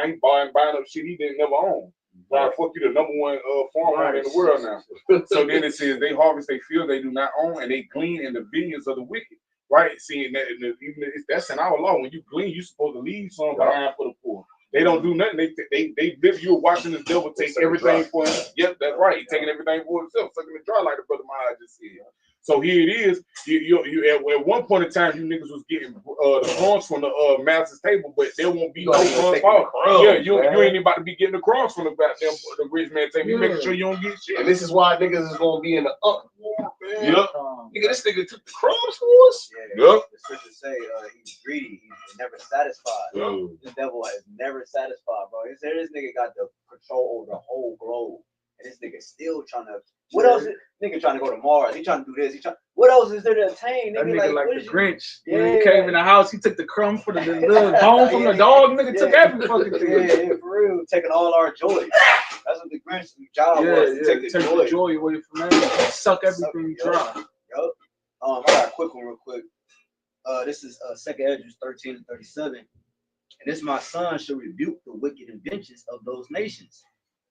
he buying up shit he didn't never own. Why fuck you the number one farmer in the world now? So then it says they harvest a field they do not own and they glean in the vineyards of the wicked. Right, seeing that even that's in our law. When you glean, you're supposed to leave some behind for the poor. They don't do nothing. They live. You're watching the devil take everything for him. Yep, that's right. He's taking everything for himself, sucking it dry like the brother Mahal just said. So here it is. You at one point in time, you niggas was getting the crumbs from the master's table, but there won't be no crumbs. Yeah, you ain't about to be getting the crumbs from the goddamn the rich man table. You making sure you don't get shit. And this is why niggas is gonna be in the uproar, man. Yep. Nigga, this nigga took the crumbs for us. Yeah, Yep. the scriptures say he's greedy, he's never satisfied. The devil is never satisfied, bro. This nigga got the control over the whole globe. And this nigga still trying to. What else? Nigga trying to go to Mars. He trying to do this. What else is there to attain? That nigga like the Grinch. Yeah. When he came in the house, he took the crumb for the little bone from the dog. Nigga took every fucking thing. Yeah, for real. Taking all our joy. That's what the Grinch's job was. To take the joy away from that. Suck everything dry. Yup. I got a quick one real quick. This is 2nd Esdras 13-37. And this my son shall rebuke the wicked inventions of those nations,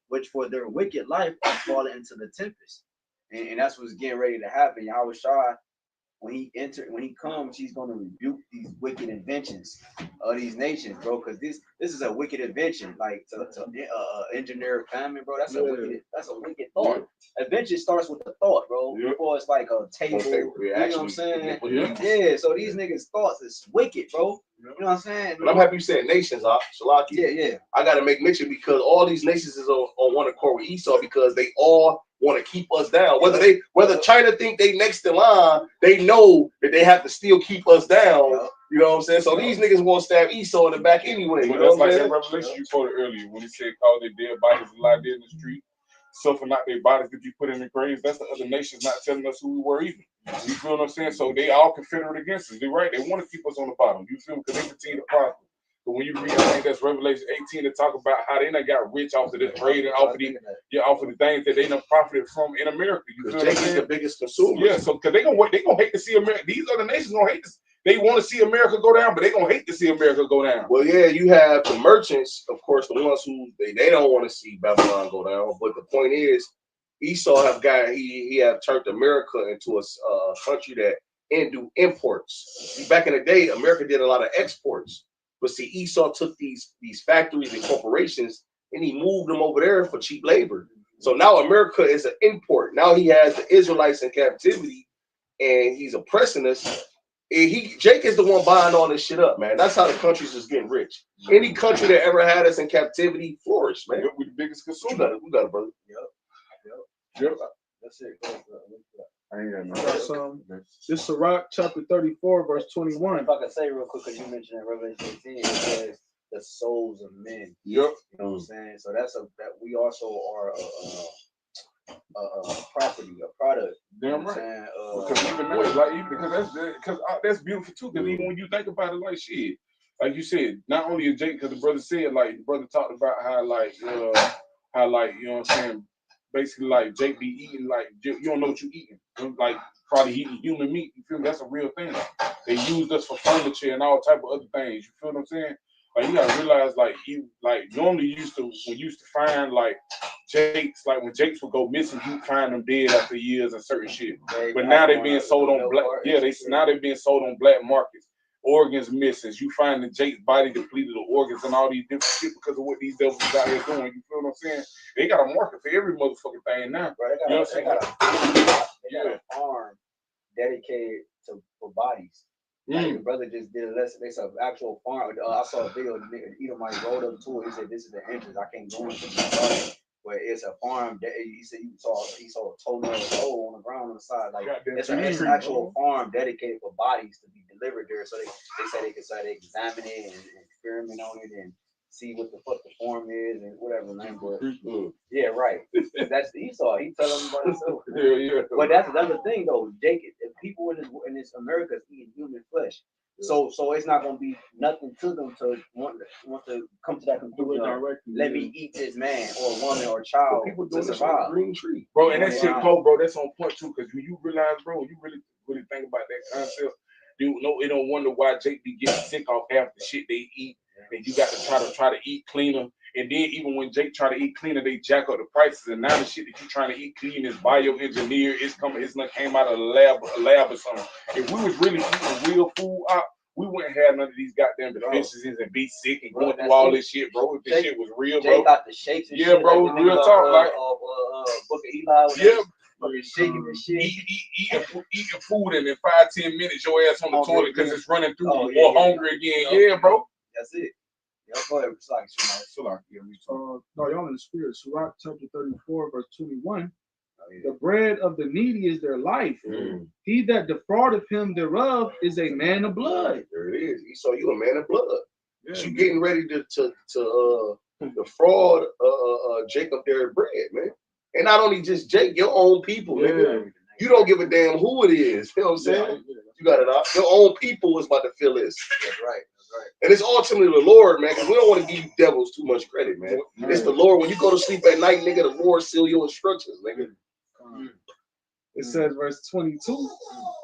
which for their wicked life are fallen into the tempest. And that's what's getting ready to happen. Yahushua, when he comes, he's going to rebuke these wicked inventions of these nations, bro. Because this is a wicked invention, like to engineer famine, bro. That's a wicked thought. Invention starts with the thought, bro. Before it's like a table. You know what I'm saying? Yeah. So these niggas' thoughts is wicked, bro. You know what I'm saying? But I'm happy you said nations, Shalaki. Yeah. I gotta make mention because all these nations is on one accord with Esau because they all want to keep us down. Whether China think they next in line, they know that they have to still keep us down. You know what I'm saying? So these niggas want to stab Esau in the back anyway. Well, that's like that revelation you quoted earlier when he said, "Call their dead bodies alive dead in the street, suffer not their bodies to be put in the graves." That's the other nations not telling us who we were either. You feel what I'm saying? So they all confederate against us. They're right. They want to keep us on the bottom. You feel me? Because they continue to prosper. But when you read, I think that's Revelation 18 to talk about how they done got rich off of this trade and off of the things that they done profited from in America. You feel Jake is the biggest consumer. Yeah, so because they gonna hate to see America. These other nations gonna hate this. They want to see America go down, but they gonna hate to see America go down. Well, yeah, you have the merchants, of course, the ones who they don't want to see Babylon go down. But the point is, Esau he have turned America into a country that do imports. See, back in the day, America did a lot of exports, but see, Esau took these factories and corporations and he moved them over there for cheap labor. So now America is an import. Now he has the Israelites in captivity, and he's oppressing us. And Jake is the one buying all this shit up, man. That's how the country's just getting rich. Any country that ever had us in captivity flourished, man. We're the biggest consumer. We got it, brother. Yep. That's it. I ain't got no. That's this Sirach chapter 34, verse 21. If I could say real quick, because you mentioned in Revelation 18, it says the souls of men. Yep. You know what I'm saying? So that we also are a property, a product. Damn right. Because even now, that's beautiful too. Because even when you think about it, like shit, like you said, not only is Jake, because the brother said, like the brother talked about how you know what I'm saying, basically like Jake be eating like you don't know what you eating, like probably eating human meat. You feel me? That's a real thing. They used us for furniture and all type of other things. You feel what I'm saying? Like you gotta realize, like normally used to find like Jakes, like when Jakes would go missing, you find them dead after years and certain shit. But now they being sold on black. Yeah, now they being sold on black markets. Organs missing. You find the Jake's body depleted of organs and all these different shit because of what these devils is out here doing. You feel what I'm saying? They got a market for every motherfucking thing now. Bro, they got a farm dedicated for bodies. Like the brother just did a lesson. It's an actual farm. I saw a video of the nigga Edomite rolled up to it. He said, "This is the entrance. I can't go into the but it's a farm that he said he saw a toenail hole on the ground on the side. Like it's an actual farm dedicated for bodies to be delivered there. So they said they could examine it and experiment on it and see what the fuck the form is and whatever, man. But yeah, right. That's Esau. He telling them about himself. Yeah. But that's another thing though. Jake, people in this America is eating human flesh. So it's not gonna be nothing to them to want to come to that conclusion. Let me eat this man or woman or child to survive. Green tree, bro, and that shit, bro. That's on point too. Because when you realize, bro, you really think about that concept. You know, it don't wonder why Jake be getting sick off half the shit they eat, and you got to try to eat cleaner. And then even when Jake try to eat cleaner, they jack up the prices. And now the shit that you trying to eat clean is bioengineered. It's not came out of a lab or something. If we was really eating real food, we wouldn't have none of these goddamn deficiencies and be sick and going through all this shit, bro. If this shit was real, bro. Jake got the shapes and shit. Bro, like real talk, like Book of Eli. Shaking and shit. Eating food, and in 5-10 minutes, your ass on the toilet because it's running through or hungry again. Yeah, bro. That's it. Go ahead. No, y'all in the spirit. Sirach chapter 34, verse 21. The bread of the needy is their life. He that defraudeth him thereof is a man of blood. There it is. Esau, you a man of blood. Yeah, you getting ready to defraud Jacob their bread, man. And not only just Jake, your own people, nigga. You don't give a damn who it is. You know what I'm saying? You got it out. Your own people is about to feel this. That's right. And it's ultimately the Lord, man, because we don't want to give you devils too much credit, man. It's the Lord. When you go to sleep at night, nigga, the Lord seal your instructions, nigga. It says, verse 22,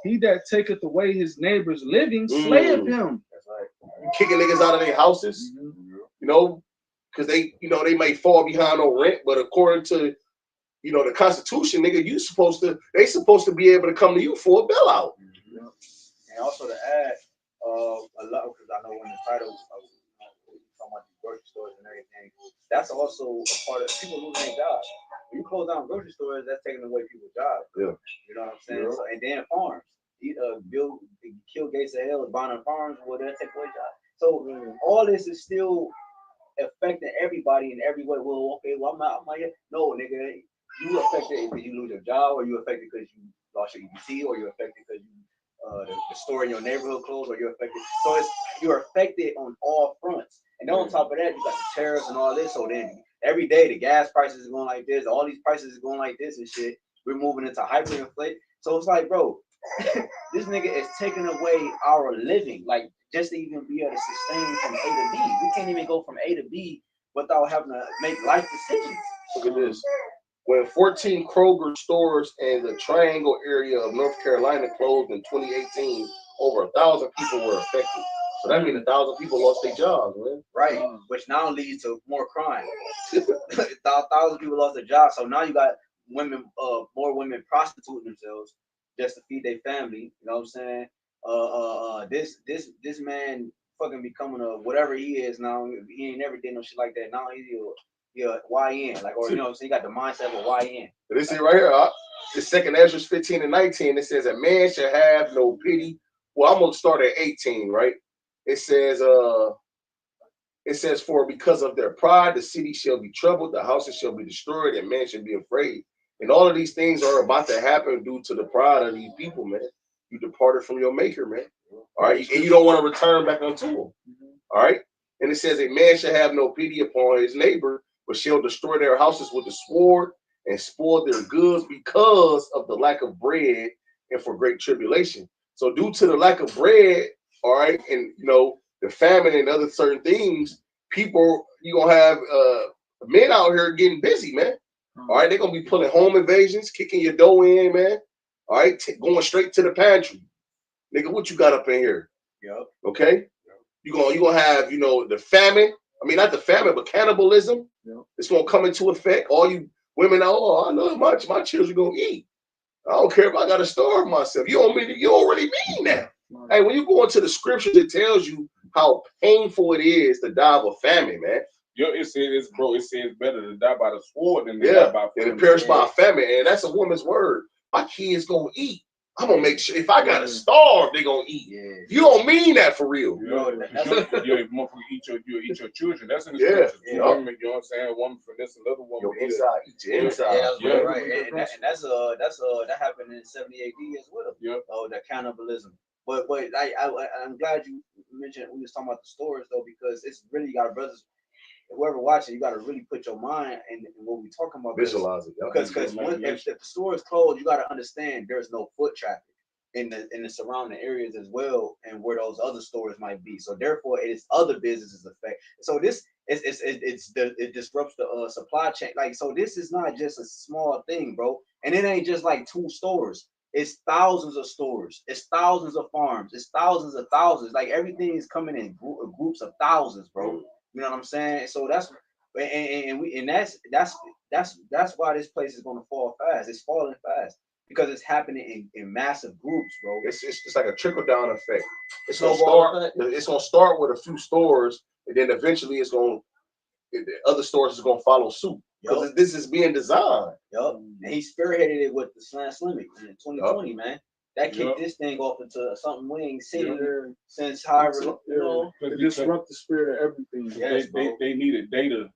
he that taketh away his neighbor's living slayeth him. That's right. Kicking niggas out of their houses, you know, because they may fall behind on rent, but according to, the Constitution, nigga, they supposed to be able to come to you for a bailout. And also to add, a lot, because I know when the title talking about the grocery stores and everything, that's also a part of people losing their jobs. When you close down grocery stores, that's taking away people's jobs. Yeah. You know what I'm saying? Yeah. So, and then farms. Kill Gates of Hell is buying farms, well, they'll take away jobs. So all this is still affecting everybody in every way. Well, okay, well, I'm not yet. No, nigga, you affected because you lose your job, or you affected because you lost your EBT, or you affected because you the store in your neighborhood closed, or you're affected. So you're affected on all fronts. And then on top of that, you got the tariffs and all this. So then every day the gas prices is going like this, all these prices is going like this and shit. We're moving into hyperinflation. So it's like, bro, this nigga is taking away our living, like just to even be able to sustain from A to B. We can't even go from A to B without having to make life decisions. Look at this. When 14 Kroger stores in the Triangle area of North Carolina closed in 2018 over 1,000 people were affected. So that means 1,000 people lost their jobs, man. Right, which now leads to more crime. 1,000 people lost their jobs, so now you got women, more women prostituting themselves just to feed their family. You know what I'm saying? This man fucking becoming a whatever he is now. He ain't never did no shit like that. Now he's a YN, like, or you know what I'm saying? He got the mindset of a YN. This is right here. The second Ezra 15 and 19. It says a man shall have no pity. Well, I'm gonna start at 18, right? It says, for because of their pride, the city shall be troubled, the houses shall be destroyed, and man shall be afraid. And all of these things are about to happen due to the pride of these people, man. You departed from your maker, man. All right, and you don't want to return back unto him. All right. And it says a man shall have no pity upon his neighbor, but shall destroy their houses with the sword and spoil their goods because of the lack of bread and for great tribulation. So due to the lack of bread, all right, and the famine and other certain things, people, you gonna have men out here getting busy, man. All right, they're gonna be pulling home invasions, kicking your dough in, man. All right, going straight to the pantry. Nigga, what you got up in here? Yep. Okay. You gonna have, the famine. I mean, not the famine, but cannibalism. Yep. It's gonna come into effect. All you women, I know my children gonna eat. I don't care if I gotta starve myself. You don't really mean that. Hey, when you go into the scriptures, it tells you how painful it is to die of a famine, man. Yo, it says better to die by the sword than to die by famine. And to perish by a famine, and that's a woman's word. My kids gonna eat. I'm gonna make sure if I gotta starve, they gonna eat. Yeah. You don't mean that for real. You eat your children. That's in the scriptures. You know what I'm saying? A woman for this, another woman. Your inside, eat your inside. Yeah, right. And that happened in 70 AD as well. Yeah. Oh, that cannibalism. But I'm glad you mentioned we was talking about the stores though, because it's really, you got brothers, whoever watching, you got to really put your mind in what we talking about. Visualize it. Because if the store is closed, you got to understand there's no foot traffic in the surrounding areas as well, and where those other stores might be. So therefore, it is other businesses affect. So this it disrupts the supply chain. Like, so this is not just a small thing, bro. And it ain't just like 2 stores. It's thousands of stores. It's thousands of farms. It's thousands of thousands. Like, everything is coming in groups of thousands, bro. You know what I'm saying? So that's why this place is gonna fall fast. It's falling fast because it's happening in massive groups, bro. It's like a trickle down effect. It's gonna start with a few stores, and then eventually the other stores is gonna follow suit. Because this is being designed. Yup. And he spearheaded it with the Slam-Slimmic in 2020, man. That kicked this thing off into something we ain't seen since however, It disrupt the spirit of everything. Yes, they needed data,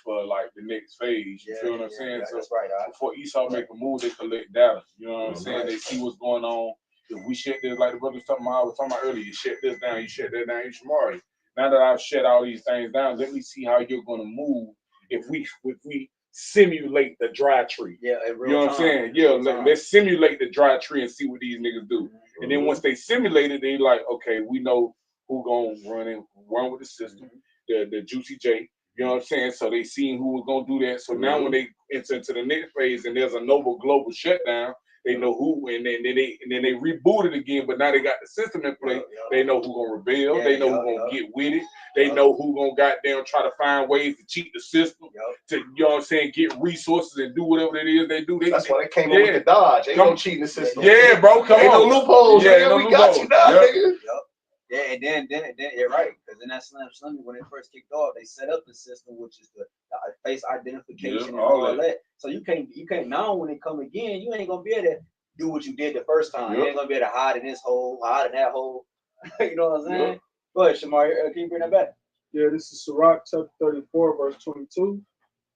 for like the next phase. You feel what I'm saying? So that's right. Before Esau make a move, they collect data. You know what I'm saying? They see what's going on. If we shut this, like the brother was talking about earlier, you shut this down, you shut that down, you tomorrow. Now that I've shut all these things down, let me see how you're gonna move if we simulate the dry tree. Yeah, you know what I'm saying? Yeah, let's simulate the dry tree and see what these niggas do. And then once they simulate it, they like, okay, we know who gonna run with the system, the Juicy J. You know what I'm saying? So they seen who was gonna do that. So now when they enter into the next phase and there's a noble global shutdown, they know who, and then they reboot it again. But now they got the system in place. They know who gonna rebel. They know who gonna get with it. They know who gonna goddamn try to find ways to cheat the system. To, you know what I'm saying, get resources and do whatever it is they do. That's why they came up with the Dodge. Ain't no cheating the system. Yeah, bro, come ain't on. No loopholes. Yeah, we got you now, nigga. Yeah, and then you're right, because in that Slam-Slimmic, when it first kicked off, they set up the system, which is the face identification and all that. So you can't now when it come again, you ain't gonna be able to do what you did the first time. You ain't gonna be able to hide in this hole, hide in that hole. You know what I'm saying? Go ahead, Shamar, can you bring that back? Yeah, this is Sirach chapter 34, verse 22.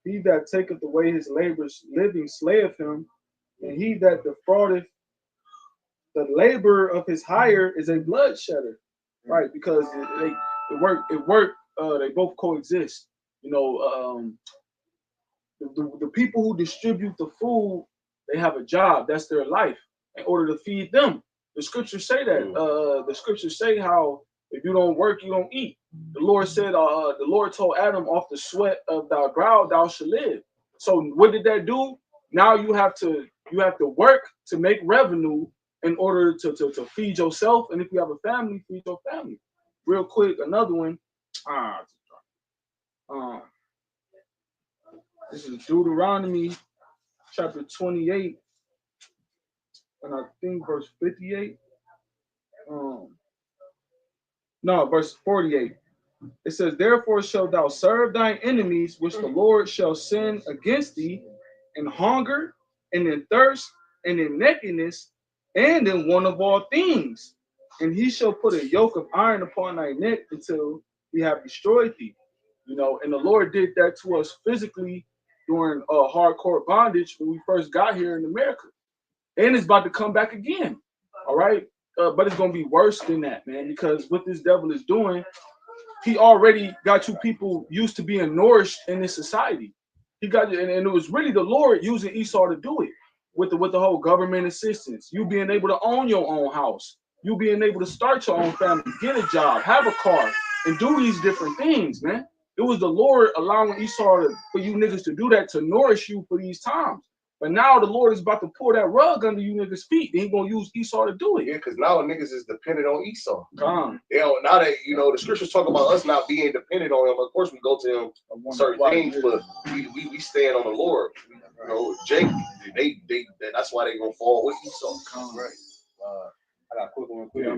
He that taketh away his labor's living slayeth him, and he that defraudeth the labor of his hire is a bloodshedder. Right, because it work. They both coexist. You know, the people who distribute the food, they have a job. That's their life in order to feed them. The scriptures say that. The scriptures say how if you don't work, you don't eat. The Lord said, the Lord told Adam, off the sweat of thy brow thou shalt live. So what did that do? Now you have to work to make revenue, in order to feed yourself. And if you have a family, feed your family. Real quick, another one. This is Deuteronomy chapter 28, and I think verse 58. No, verse 48. It says, therefore shalt thou serve thine enemies, which the Lord shall send against thee, in hunger, and in thirst, and in nakedness, and in want of all things. And he shall put a yoke of iron upon thy neck until he have destroyed thee. You know, and the Lord did that to us physically during hardcore bondage when we first got here in America. And it's about to come back again. All right. But it's going to be worse than that, man, because what this devil is doing, he already got you people used to being nourished in this society. He got you, and it was really the Lord using Esau to do it with the whole government assistance. You being able to own your own house, you being able to start your own family, get a job, have a car, and do these different things, man. It was the Lord allowing Esau for you niggas to do that to nourish you for these times. But now the Lord is about to pull that rug under you niggas' feet. They ain't gonna use Esau to do it. Yeah, because now niggas is dependent on Esau. They don't, now that, you know, the scriptures talk about us not being dependent on him. Of course, we go to him certain things, but we stand on the Lord. You know, Jake, that's why they gonna fall with Esau. Right. I got a quick one. Yeah.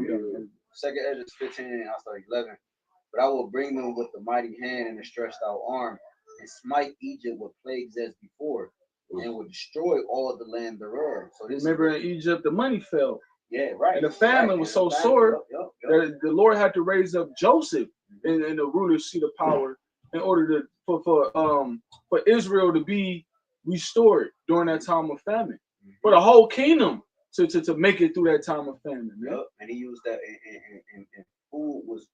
Second Ezra 15, I'll start 11. But I will bring them with the mighty hand and a stretched out arm, and smite Egypt with plagues as before, and will destroy all the land thereof. So this remember in Egypt the money fell. Yeah, right. And the famine was so sore that the Lord had to raise up Joseph in the ruler's seat of power in order to for Israel to be restored during that time of famine. For the whole kingdom to make it through that time of famine. Man. And he used that and food was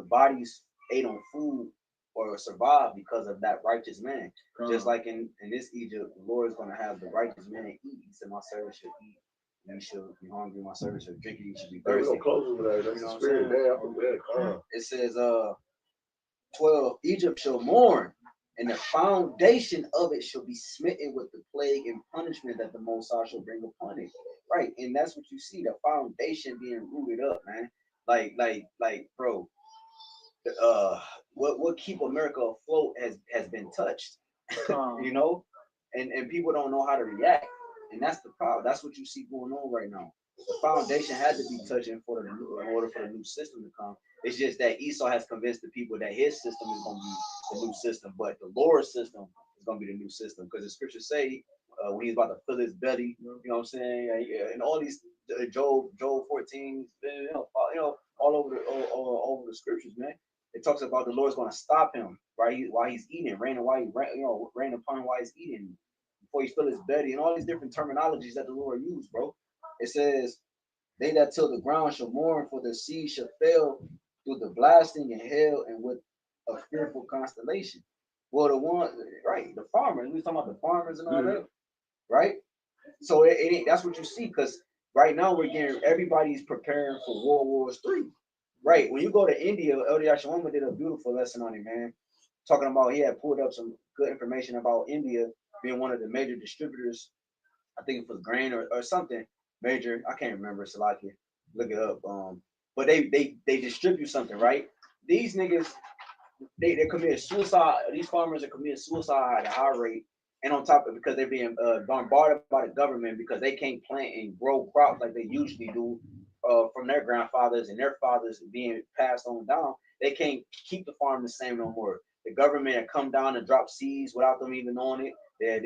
bodies ate on food or survive because of that righteous man. Just like in this Egypt, the Lord is going to have the righteous man eat. He said, my servant should eat. You should be hungry. My servant should drink. You should be thirsty. It says, 12, Egypt shall mourn, and the foundation of it shall be smitten with the plague and punishment that the Most High shall bring upon it. Right. And that's what you see, the foundation being rooted up, man. Like, bro, what keep America afloat has been touched, you know, and people don't know how to react, and that's the problem. That's what you see going on right now. The foundation had to be touched in order for the new system to come. It's just that Esau has convinced the people that his system is going to be the new system, but the Lord's system is going to be the new system, because the scriptures say when he's about to fill his belly, you know what I'm saying, and all these Job 14, you know, all over the scriptures, man. It talks about the Lord's going to stop him while he's eating, rain upon him while he's eating, before he fill his belly, and all these different terminologies that the Lord used, bro. It says, they that till the ground shall mourn, for the sea shall fail through the blasting and hail and with a fearful constellation. Well, the one, right, the farmers, we talking about the farmers and all that, right? So that's what you see, because right now everybody's preparing for World War III. Right, when you go to India, Elder Yashawama did a beautiful lesson on it, man. Talking about, he had pulled up some good information about India being one of the major distributors, I think for grain or something major. I can't remember, Salaki. Look it up. But they distribute something, right? These niggas, they commit suicide. These farmers are committing suicide at a high rate, and on top of it, because they're being bombarded by the government because they can't plant and grow crops like they usually do. From their grandfathers and their fathers being passed on down, they can't keep the farm the same no more. The government had come down and drop seeds without them even knowing it. They're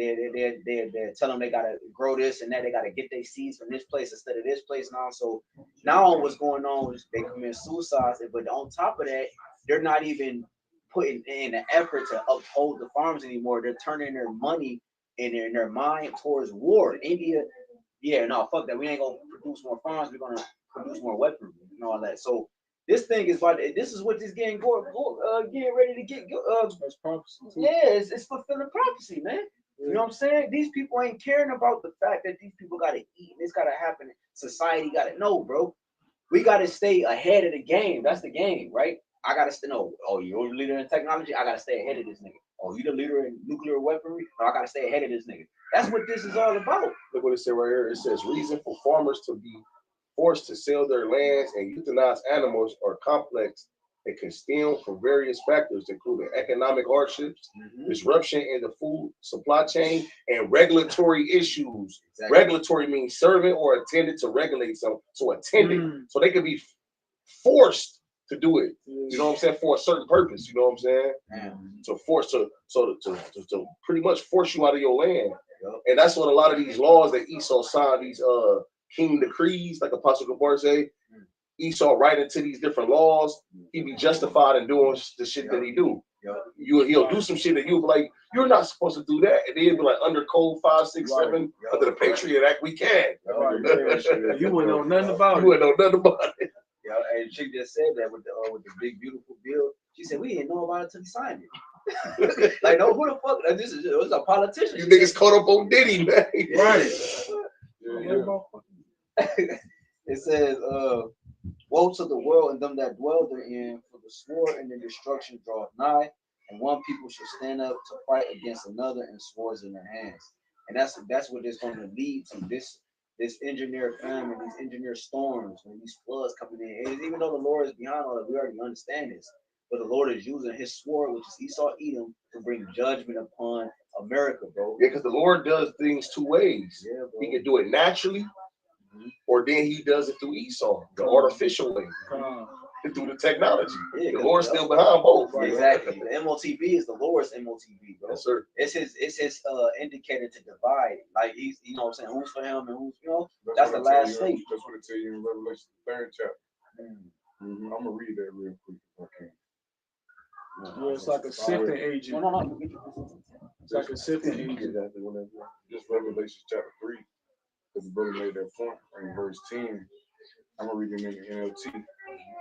telling them they gotta grow this and that. They gotta get their seeds from this place instead of this place now. So now what's going on is they commit suicides. But on top of that, they're not even putting in an effort to uphold the farms anymore. They're turning their money and their mind towards war. India, yeah, no, fuck that. We ain't gonna produce more farms. We're gonna produce more weaponry and all that. So this thing is this is what this getting ready to get. That's prophecy too. Yeah, it's fulfilling prophecy, man. Yeah. You know what I'm saying? These people ain't caring about the fact that these people gotta eat. This gotta happen. Society gotta know, bro. We gotta stay ahead of the game. That's the game, right? I gotta stay. No, oh, you're the leader in technology. I gotta stay ahead of this nigga. Oh, you the leader in nuclear weaponry. No, I gotta stay ahead of this nigga. That's what this is all about. Look what it said right here. It says reason for farmers to be forced to sell their lands and euthanize animals are complex and can stem from various factors, including economic hardships, disruption in the food supply chain, and regulatory issues. Exactly. Regulatory means serving or attended to regulate something. So attended. So they can be forced to do it. You know what I'm saying? For a certain purpose. You know what I'm saying? To force to pretty much force you out of your land. And that's what a lot of these laws that Esau signed, these king decrees, like Apostle Gabar say, Esau write into these different laws. He be justified in doing the shit that he do. He'll do some shit that you'll be like, you're not supposed to do that. And then be like, under code 5, 6, 7, under the Patriot Act, we can. You wouldn't know nothing about it. You wouldn't know nothing about it. Yeah, and she just said that with the big beautiful bill. She said we didn't know about it until he signed it. Like, no, who the fuck? Like, this is a politician. You niggas caught up on Diddy, man. Right. It says, woe to the world and them that dwell therein, for the sword and the destruction draweth nigh, and one people shall stand up to fight against another, and swords in their hands. And that's what it's going to lead to. This engineered famine, these engineered storms, and these floods coming in. And even though the Lord is behind all that, we already understand this. But the Lord is using his sword, which is Esau Edom, to bring judgment upon America, bro. Yeah, because the Lord does things two ways. Yeah, bro. He can do it naturally, or then he does it through Esau, the artificial way, through the technology. Yeah, the Lord's still behind both. Exactly. The MOTV is the Lord's MOTV, bro. Yes, sir. It's his indicator to divide. Like he's, you know what I'm saying, who's for him and who's, you know, that's the last stage. That's what it tells you in Revelation 3rd chapter. I'm gonna read that real quick if I can. Yeah, it's like a sifting agent. No. It's like a sifting agent. Just Revelation chapter 3, because the brother made that point in verse 10. I'm gonna read it in the NLT.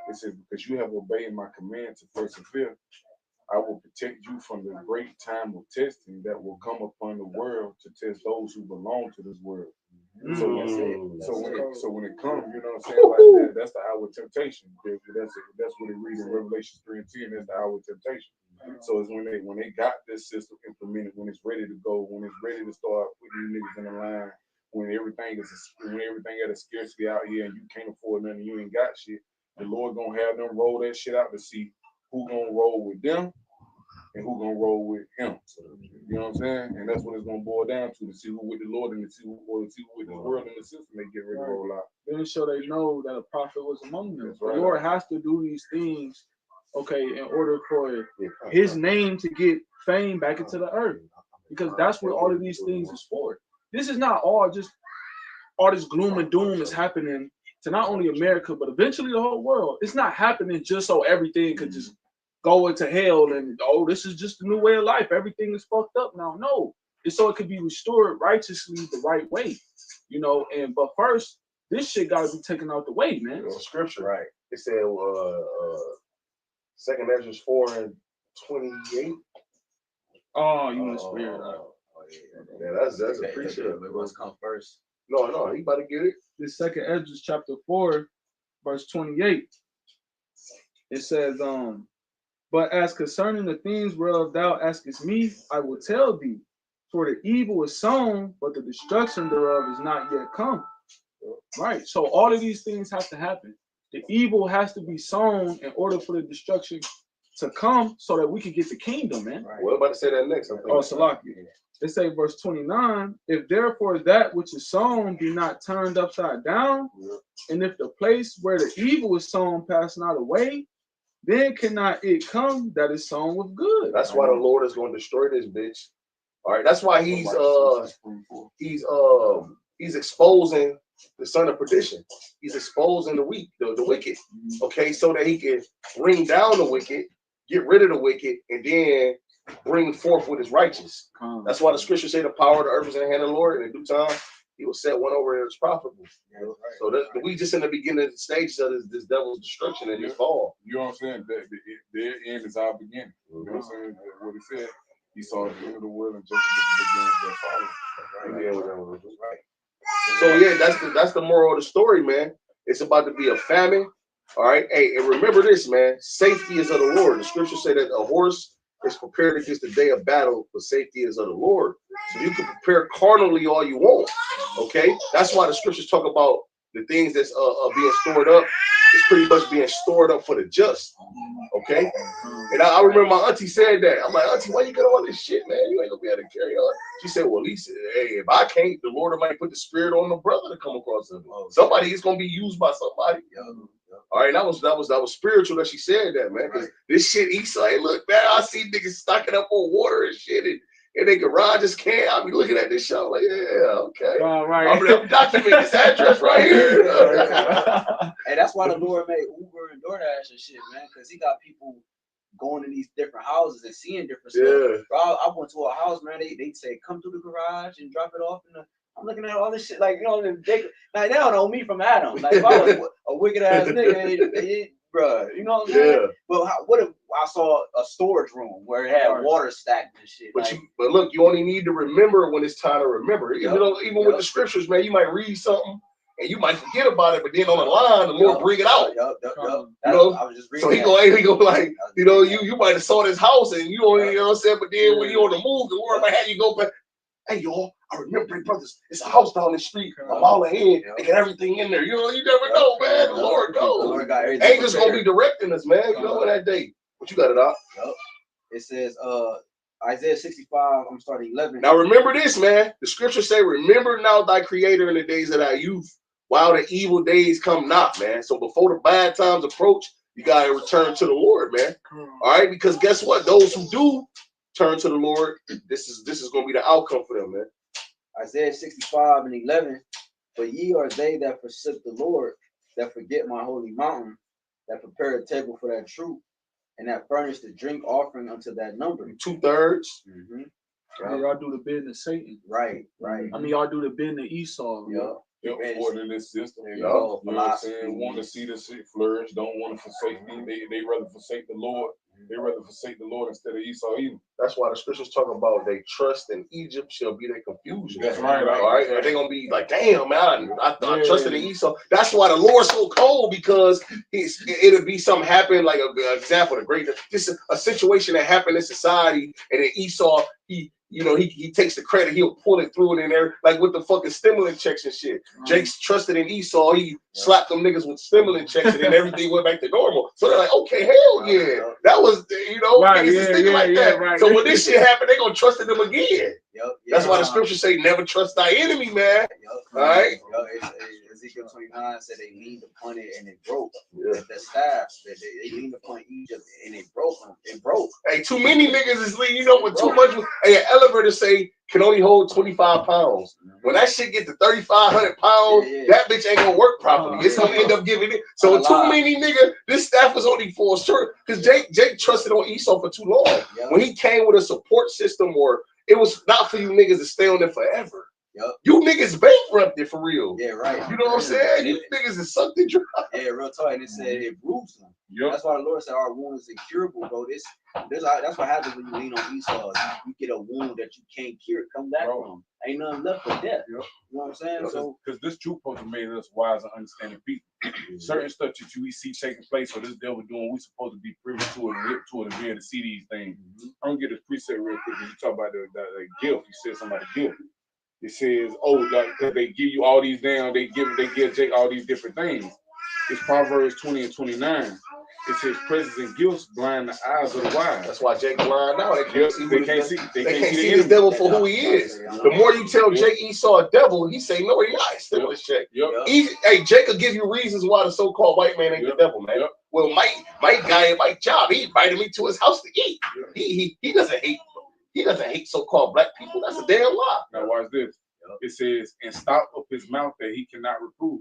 It says, because you have obeyed my command to persevere, I will protect you from the great time of testing that will come upon the world to test those who belong to this world. So when it comes, you know what I'm saying, like that's the hour of temptation. That's what it reads in Revelation 3 and 10. That's the hour of temptation. So it's when they got this system implemented, when it's ready to go, when it's ready to start putting you niggas in the line, when everything at a scarcity out here and you can't afford nothing, you ain't got shit. The Lord gonna have them roll that shit out to see who gonna roll with them and who gonna roll with him. You know what I'm saying? And that's what it's gonna boil down to see who with the Lord and to see who with the world and the system they get ready to roll out. Then so they know that a prophet was among them. That's right. The Lord has to do these things, okay, in order for his name to get fame back into the earth. Because that's what all of these things is for. This is not all just all this gloom and doom is happening to not only America, but eventually the whole world. It's not happening just so everything could just go into hell and, oh, this is just a new way of life. Everything is fucked up now. No, it's so it could be restored righteously the right way, you know. And but first, this shit got to be taken out the way, man. It's scripture, right? It said, 2 Ezra 4:28. Oh, you in the spirit. Yeah, that's appreciative. It must come first. No, he about to get it. This 2 Ezra chapter 4, verse 28. It says, but as concerning the things whereof thou askest me, I will tell thee. For the evil is sown, but the destruction thereof is not yet come. Right. So all of these things have to happen. The evil has to be sown in order for the destruction to come, so that we can get the kingdom, man. Right. Well, I'm about to say that next. Oh, Salaki. It say verse 29, if therefore that which is sown be not turned upside down, and if the place where the evil is sown pass not away, then cannot it come that is sown with good. That's why the Lord is going to destroy this bitch. All right, that's why he's exposing the son of perdition. He's exposing the wicked. Okay, so that he can bring down the wicked, get rid of the wicked, and then bring forth what is righteous. That's why the scriptures say the power of the earth is in the hand of the Lord, and in due time he will set one over that is profitable. So we just in the beginning of the stages of this devil's destruction and his fall. You know what I'm saying? Their end is our beginning. You know what I'm saying? What he said, he saw the end of the world and just the beginning of their follow. So yeah, that's the moral of the story, man. It's about to be a famine. All right. Hey, and remember this, man. Safety is of the Lord. The scriptures say that a horse is prepared against the day of battle, but safety is of the Lord. So you can prepare carnally all you want. Okay, that's why the scriptures talk about the things that's being stored up. It's pretty much being stored up for the just. Okay, and I remember my auntie said that. I'm like, auntie, why you got all this shit, man? You ain't gonna be able to carry on. She said, well, Lisa, hey, if I can't, the Lord might put the spirit on the brother to come across him. Somebody is gonna be used by somebody. All right, that was spiritual that she said that, man. Because this shit, Esau, hey, look, man, I see niggas stocking up on water and shit, and they garages can't. I be looking at this show like, yeah, okay. Right. I'm documenting this address right here. Hey, that's why the Lord made Uber and DoorDash and shit, man, because he got people going to these different houses and seeing different stuff. Yeah. Bro, I went to a house, man. They say come through the garage and drop it off. I'm looking at all this shit, like, you know, they don't know me from Adam. Like, if I was a wicked ass nigga, bro, you know what I'm saying? But what if I saw a storage room where it had water stacked and shit? But look, you only need to remember when it's time to remember. You know, even with the scriptures, man, you might read something and you might forget about it, but then on the line, the Lord bring it out. You know, I was just reading. So he go like, you know, you might have saw this house and you only, you know what I'm saying, but then when you on the move, the Lord might have you go back. Hey, y'all, I remember, brothers, it's a house down the street. I'm all ahead. They got everything in there. You know, you never know, man. The Lord knows. Angels gonna be directing us, man. You know, on that day. What you got it out? It says, Isaiah 65, I'm starting 11. Now remember this, man. The scriptures say, remember now thy creator in the days of thy youth, while the evil days come not, man. So before the bad times approach, you gotta return to the Lord, man. All right, because guess what? Those who do turn to the Lord, this is gonna be the outcome for them, man. Isaiah 65 and 11. But ye are they that forsook the Lord, that forget my holy mountain, that prepare a table for that truth, and that furnish the drink offering unto that number. 2/3. Mm-hmm. Y'all do the business of Satan. Right. I mean, y'all do the business of Esau. According to this system, you know what I'm saying? Want to see the shit flourish, don't want to forsake me. They rather forsake the Lord. They rather forsake the Lord instead of Esau even. That's why the scriptures talk about they trust in Egypt shall be their confusion. That's right. All right. They're gonna be like, damn, man, I trusted in Esau. That's why the Lord's so cold, because it'll be something happen, like an example, just a situation that happened in society, and then Esau, he takes the credit, he'll pull it through it in there, like with the fucking stimulus checks and shit. Jake's trusted in Esau, he slapped them niggas with stimulus checks, and then everything went back to normal. So they're like, okay, hell yeah, that was, niggas is thinking like that. Right. So when this shit happened, they gonna trust in them again. That's why the scriptures say, never trust thy enemy, man. All right. Ezekiel 29 said they leaned upon it and it broke. The staff, they leaned upon Egypt and it broke them. It broke. Hey, too many niggas is leaning, with too much. Hey, an elevator say can only hold 25 pounds. When that shit get to 3,500 pounds, that bitch ain't gonna work properly. It's gonna end up giving it. So too many niggas, this staff is only for sure. Because Jake trusted on Esau for too long. When he came with a support system, or it was not for you niggas to stay on there forever. You niggas bankrupted for real. Yeah, right. You know what I'm saying? You niggas is sucked dry. Yeah, real talk. And it said it bruised them. That's why the Lord said our wound is incurable, bro. That's what happens when you lean on Esau. You get a wound that you can't cure, come back from. Ain't nothing left but death. You know what I'm saying? So because this truth supposed to make us wise and understanding people. Certain stuff that we see taking place, or this devil doing, we supposed to be privy to it and hip to it and be able to see these things. I'm gonna get this preset real quick. When you talk about the guilt, you said somebody guilt. It says, because they give you all these they give Jake all these different things. It's Proverbs 20 and 29. It says, presence and gifts blind the eyes of the wise. That's why Jake blind now. They can't see the the devil for who he is. The more you tell Jake Esau a devil, he say, no, he not. Stimulus check. Hey, Jake will give you reasons why the so-called white man ain't the devil, man. Well, Mike Job, he invited me to his house to eat. He doesn't hate. He doesn't hate so-called black people. That's a damn lie. Now watch this. It says, and stop up his mouth that he cannot reprove.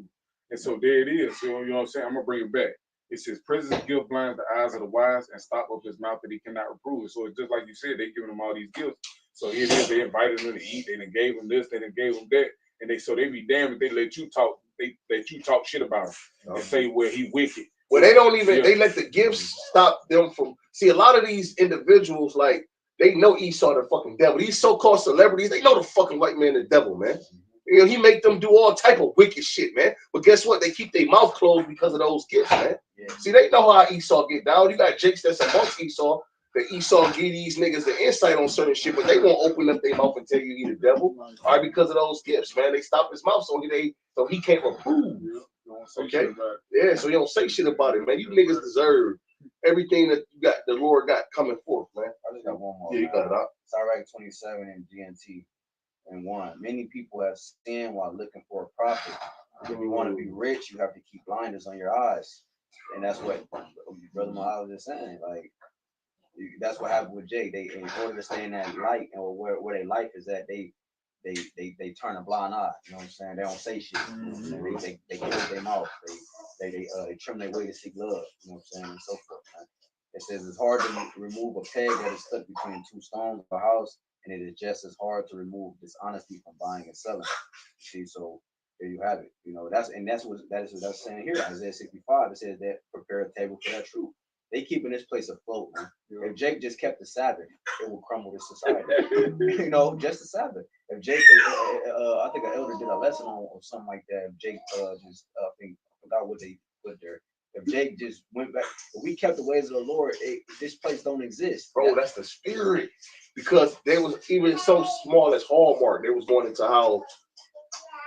And so there it is. So you know what I'm saying? I'm gonna bring it back. It says, presence gift blinds the eyes of the wise, and stop up his mouth that he cannot reprove. So it's just like you said, they giving him all these gifts. So here it is, they invited him to eat, they done gave him this, they done gave him that, and they be damned if they let you talk. They let you talk shit about him and say where he wicked. Well, they don't even. They let the gifts stop them from. See, a lot of these individuals, like, they know Esau the fucking devil. These so-called celebrities, they know the fucking white man the devil, man. He make them do all type of wicked shit, man. But guess what? They keep their mouth closed because of those gifts, man. See, they know how Esau get down. You got Jakes that's amongst Esau. that Esau give these niggas the insight on certain shit, but they won't open up their mouth and tell you he the devil. All right, because of those gifts, man. They stop his mouth so he can't reprove. Okay? Yeah, so you don't say shit about it, man. You niggas deserve everything that you got, the Lord got coming forth, man. I just got one more. Yeah, you got it out. Sirach 27 and GNT and 1. Many people have sinned while looking for a prophet. If you want to be rich, you have to keep blinders on your eyes. And that's what Brother Muhammad was just saying. Like, that's what happened with Jake. They, in order to stay in that light and where their life is at, they turn a blind eye. You know what I'm saying? They don't say shit. You know what I'm saying? They close their mouth. They trim their way to seek love. You know what I'm saying? And so forth. Man. It says it's hard to remove a peg that is stuck between two stones of a house, and it is just as hard to remove dishonesty from buying and selling. See, so there you have it. You know, that's what that's saying here. Isaiah 65. It says that prepare a table for that truth. They keeping this place afloat, man. If Jake just kept the Sabbath, it will crumble this society. You know, just the Sabbath. If Jake, I think an elder did a lesson on or something like that. If Jake I forgot what they put there. If Jake just went back, if we kept the ways of the Lord, this place don't exist. Bro, that's the spirit. Because there was even so small as Hallmark, they was going into how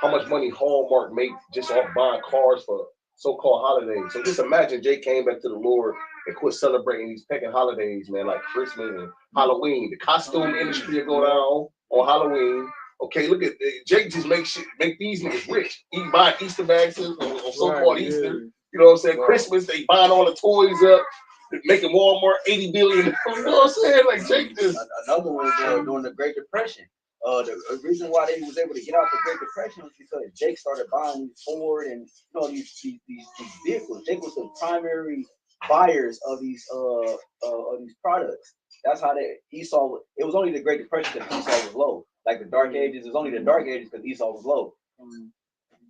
much money Hallmark made just off buying cars for so-called holidays. So just imagine Jake came back to the Lord and quit celebrating these pagan holidays, man, like Christmas and Halloween. The costume industry will go down on Halloween. Okay, look at Jake just make these niggas rich. He buying Easter bags or so-called Easter. You know what I'm saying? Christmas, they buying all the toys up, making Walmart $80 billion. You know what I'm saying? Like Jake just. Another one during the Great Depression. The reason why they was able to get out the Great Depression was because Jake started buying Ford and these vehicles. Jake was the primary buyers of these products. That's how Esau. It was only the Great Depression because Esau was low. Like the Dark Ages, it was only the Dark Ages because Esau was low.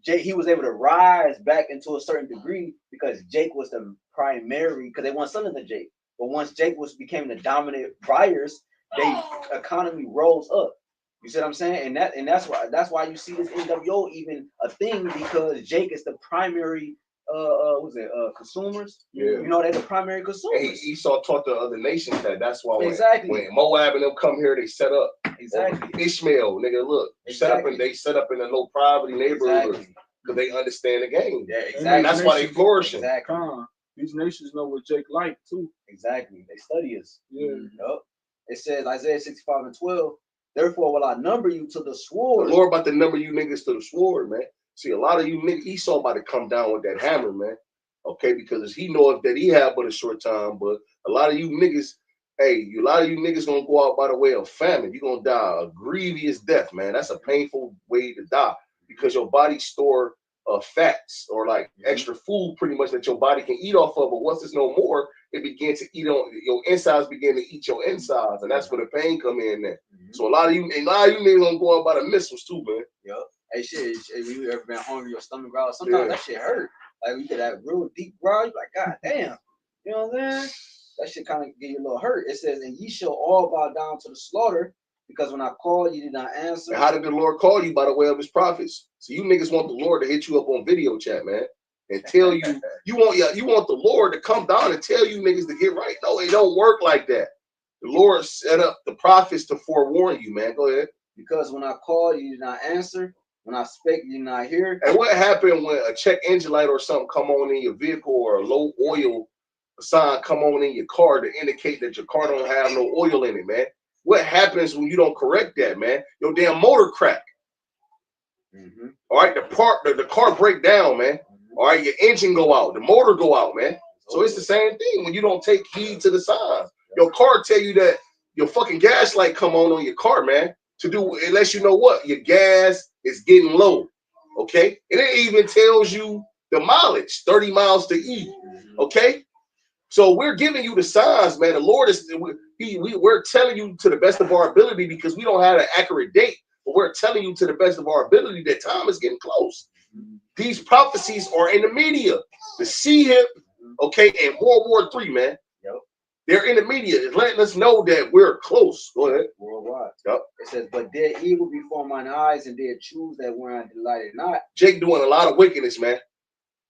Jake, he was able to rise back into a certain degree because Jake was the primary, because they weren't selling to Jake. But once Jake became the dominant buyers, they economy rose up. You see what I'm saying? And that's why you see this NWO even a thing, because Jake is the primary consumers. Yeah. You know, they're the primary consumers. And Esau taught the other nations that's why exactly. When Moab and them come here, they set up. Exactly. Ishmael, nigga, look. Exactly. They set up in a low poverty neighborhood because they understand the game. Yeah, exactly. And that's why they flourishing. Exactly. These nations know what Jake like too. Exactly. They study us. Yeah. Yep. It says Isaiah 65 and 12. Therefore will I number you to the sword. The Lord about to number you niggas to the sword, man. See, a lot of you niggas, Esau about to come down with that hammer, man. Okay, because he knows that he had but a short time, but a lot of you niggas, a lot of you niggas gonna go out by the way of famine. You're gonna die a grievous death, man. That's a painful way to die because your body store fats or like extra food pretty much that your body can eat off of, but once there's no more, it begins to eat on your insides, begin to eat your insides, and that's where the pain come in there. So a lot of you niggas gonna go out by the missiles too, man. Yep. Hey, shit, you ever been hungry, your stomach growl? Sometimes that shit hurt. Like you get that real deep growl, you're like, God damn. You know what I'm saying? That shit kind of get you a little hurt. It says, and ye shall all bow down to the slaughter, because when I called, you did not answer. And how did the Lord call you? By the way of his prophets. So you niggas want the Lord to hit you up on video chat, man, and tell you you want the Lord to come down and tell you niggas to get right. No, it don't work like that. The Lord set up the prophets to forewarn you, man. Go ahead. Because when I called, you did not answer. When I spake, you did not hear. And what happened when a check engine light or something come on in your vehicle, or a low oil sign come on in your car to indicate that your car don't have no oil in it, man? What happens when you don't correct that, man? Your damn motor crack. All right, the car break down, man. All right, your engine go out, the motor go out, man. So it's the same thing when you don't take heed to the signs. Your car tell you that your fucking gas light come on your car, man. It lets you know what your gas is getting low. Okay, and it even tells you the mileage, 30 miles to E. Okay, so we're giving you the signs, man. The Lord is we're telling you to the best of our ability, because we don't have an accurate date, but we're telling you to the best of our ability that time is getting close. These prophecies are in the media. The C-HIP, okay, and World War III, man. Yep. They're in the media. It's letting us know that we're close. Go ahead. Worldwide. Yep. It says, but did evil before mine eyes, and did choose that wherein I delighted not. Jake doing a lot of wickedness, man.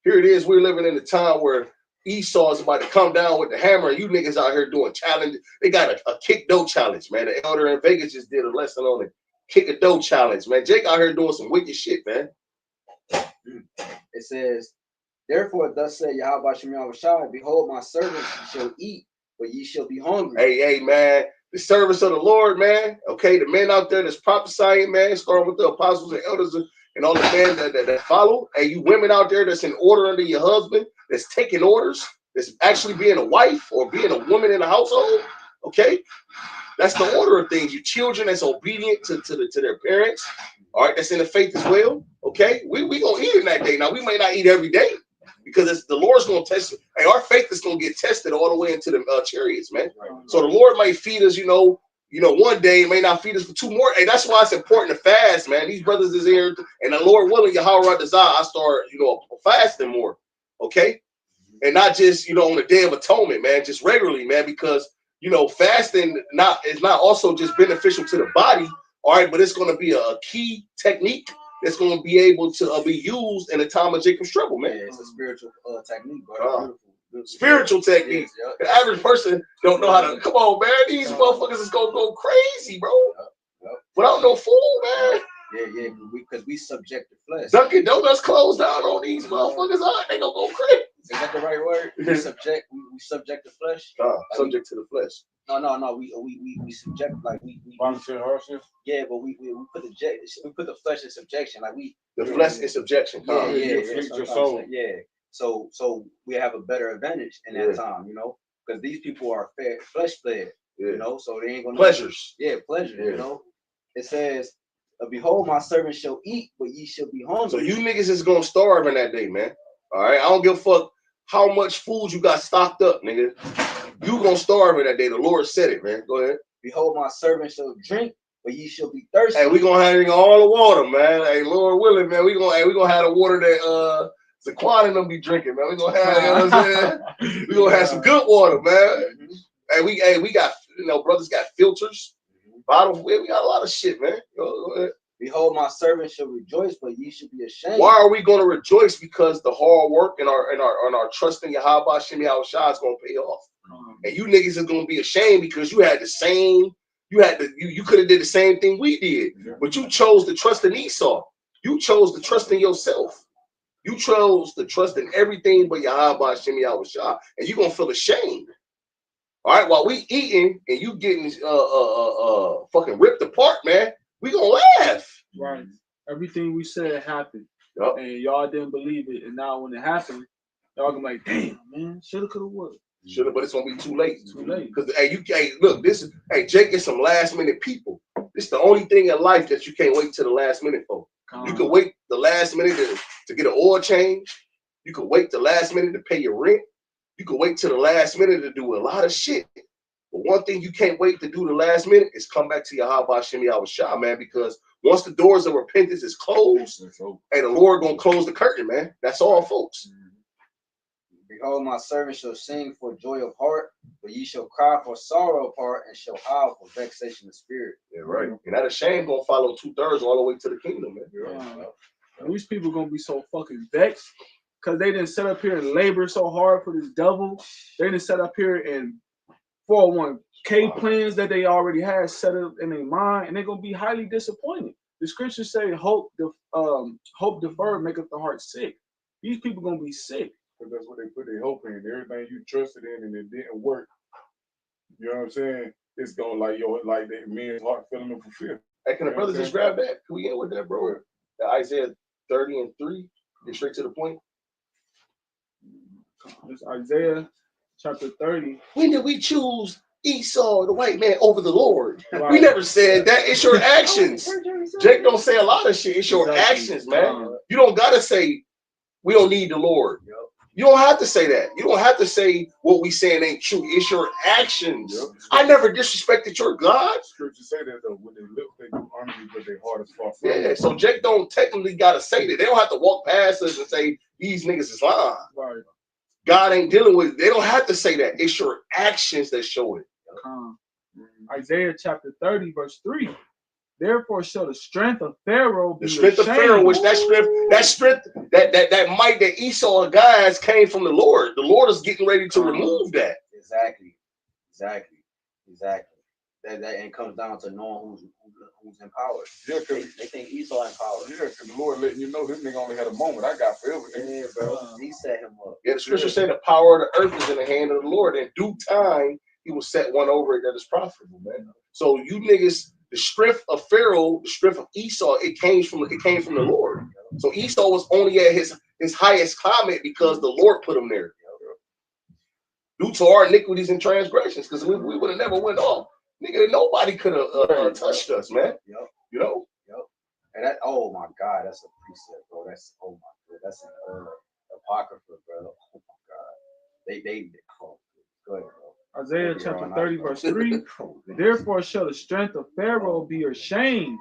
Here it is. We're living in a time where Esau is about to come down with the hammer, and you niggas out here doing challenge. They got a kick dough challenge, man. The elder in Vegas just did a lesson on it. Kick a dough challenge, man. Jake out here doing some wicked shit, man. It says, therefore, thus said Yahweh Shem Yahushua, behold, my servants shall eat, but ye shall be hungry. Hey, man. The service of the Lord, man. Okay, the men out there that's prophesying, man, starting with the apostles and elders and all the men that follow. Hey, you women out there that's in order under your husband, that's taking orders, that's actually being a wife or being a woman in the household. Okay, that's the order of things. You children that's obedient to their parents. All right, that's in the faith as well. Okay, we gonna eat in that day. Now we may not eat every day because the Lord's gonna test. Hey, our faith is gonna get tested all the way into the chariots, man. So the Lord might feed us, one day, may not feed us for 2 more. Hey, that's why it's important to fast, man. These brothers is here, and the Lord willing, Yahweh desire, I start, fasting more, okay, and not just, on the Day of Atonement, man, just regularly, man, because fasting is not also just beneficial to the body, all right, but it's going to be a key technique that's going to be able to be used in the time of Jacob's trouble, man. Yeah, it's a spiritual technique, bro. Spiritual technique. The average person don't know how to. Come on, man. These motherfuckers is gonna go crazy, bro. Without no food, man. Yeah, because we subject the flesh. Dunkin' Donuts closed down on these motherfuckers. They gonna go crazy. Is that the right word? We subject the flesh. Subject to the flesh. No. We subject we volunteer hardship. Yeah, but we put the flesh in subjection. The flesh in subjection. Your soul. Yeah. So we have a better advantage in that time, because these people are flesh fed, so they ain't gonna pleasures. Pleasure. It says, behold, my servants shall eat, but ye shall be hungry. So you niggas is gonna starve in that day, man. All right, I don't give a fuck how much food you got stocked up, nigga. You gonna starve in that day. The Lord said it, man. Go ahead. Behold, my servants shall drink, but ye shall be thirsty. Hey, we gonna have all the water, man. Hey, Lord willing, man. We gonna have the water that Zaquan and them be drinking, man. We gonna have, we gonna have some good water, man. Hey, we got, brothers got filters, bottles. We got a lot of shit, man. Go ahead. Behold, my servants shall rejoice, but ye should be ashamed. Why are we gonna rejoice? Because the hard work and our trust in Yahweh Shem Yahushua is gonna pay off. And you niggas is gonna be ashamed because you had the same. You could have did the same thing we did, but you chose to trust in Esau. You chose to trust in yourself. You chose to trust in everything but Yahweh Shem Yahushua, and you're gonna feel ashamed. All right, while we eating and you getting fucking ripped apart, man, we gonna laugh. Right. Everything we said happened, and y'all didn't believe it, and now when it happened, y'all gonna be like, damn, man, shoulda, coulda, woulda. Shoulda, but it's gonna be too late. Too late. Because look, Jake is some last minute people. This is the only thing in life that you can't wait till the last minute for. You can wait the last minute to get an oil change. You can wait the last minute to pay your rent. You can wait till the last minute to do a lot of shit. But one thing you can't wait to do the last minute is come back to Yahweh Shem Yahushua, man, because once the doors of repentance is closed, hey, the Lord gonna close the curtain, man. That's all, folks. Behold, my servant shall sing for joy of heart, but ye shall cry for sorrow of heart, and shall howl for vexation of spirit. Yeah, right. And that shame gonna follow 2/3 all the way to the kingdom, man. These people gonna be so fucking vexed because they didn't set up here and labor so hard for this devil. They didn't set up here and 401k plans that they already had set up in their mind, and they're gonna be highly disappointed. The scriptures say, "Hope deferred maketh the heart sick." These people gonna be sick. Because that's what they put their hope in. Everything you trusted in and it didn't work. You know what I'm saying? It's going like that man's heart filling up for fear. Hey, can the brothers just grab that? Can we end with that, bro? Isaiah 30:3. Get straight to the point. It's Isaiah chapter 30. When did we choose Esau, the white man, over the Lord? Right. We never said that. It's your actions. Jake don't say a lot of shit. It's your actions, man. You don't gotta say we don't need the Lord. You don't have to say that. You don't have to say what we saying ain't true. It's your actions. I never disrespected your God. Scripture say that though, when they look, they do honor you, but their heart is far from you. Yeah, so Jake don't technically gotta say that. They don't have to walk past us and say these niggas is lying. Right. God ain't dealing with it. They don't have to say that. It's your actions that show it. Isaiah chapter 30, verse 3. Therefore shall the strength of Pharaoh be The strength of ashamed. Pharaoh, which that might that Esau guys came from the Lord. The Lord is getting ready to remove that. Exactly. That and it comes down to knowing who's in power. Yeah, cause They think Esau in power. yeah, cause the Lord letting you know this nigga only had a moment. I got forever. Yeah, bro. He set him up. Yeah, the scripture said the power of the earth is in the hand of the Lord. In due time, he will set one over it that is profitable, man. So you niggas, the strength of Pharaoh, the strength of Esau, it came from the Lord. So Esau was only at his highest climate because the Lord put him there. Due to our iniquities and transgressions, because we would have never went off. Nigga, nobody could have touched us, man. Yep. You know? Yep. And that, oh my God, that's a precept, bro. That's, oh my God, that's an apocrypha, bro. Oh my God. They oh, go ahead, bro. Isaiah chapter 30, verse 3. Therefore shall the strength of Pharaoh be ashamed,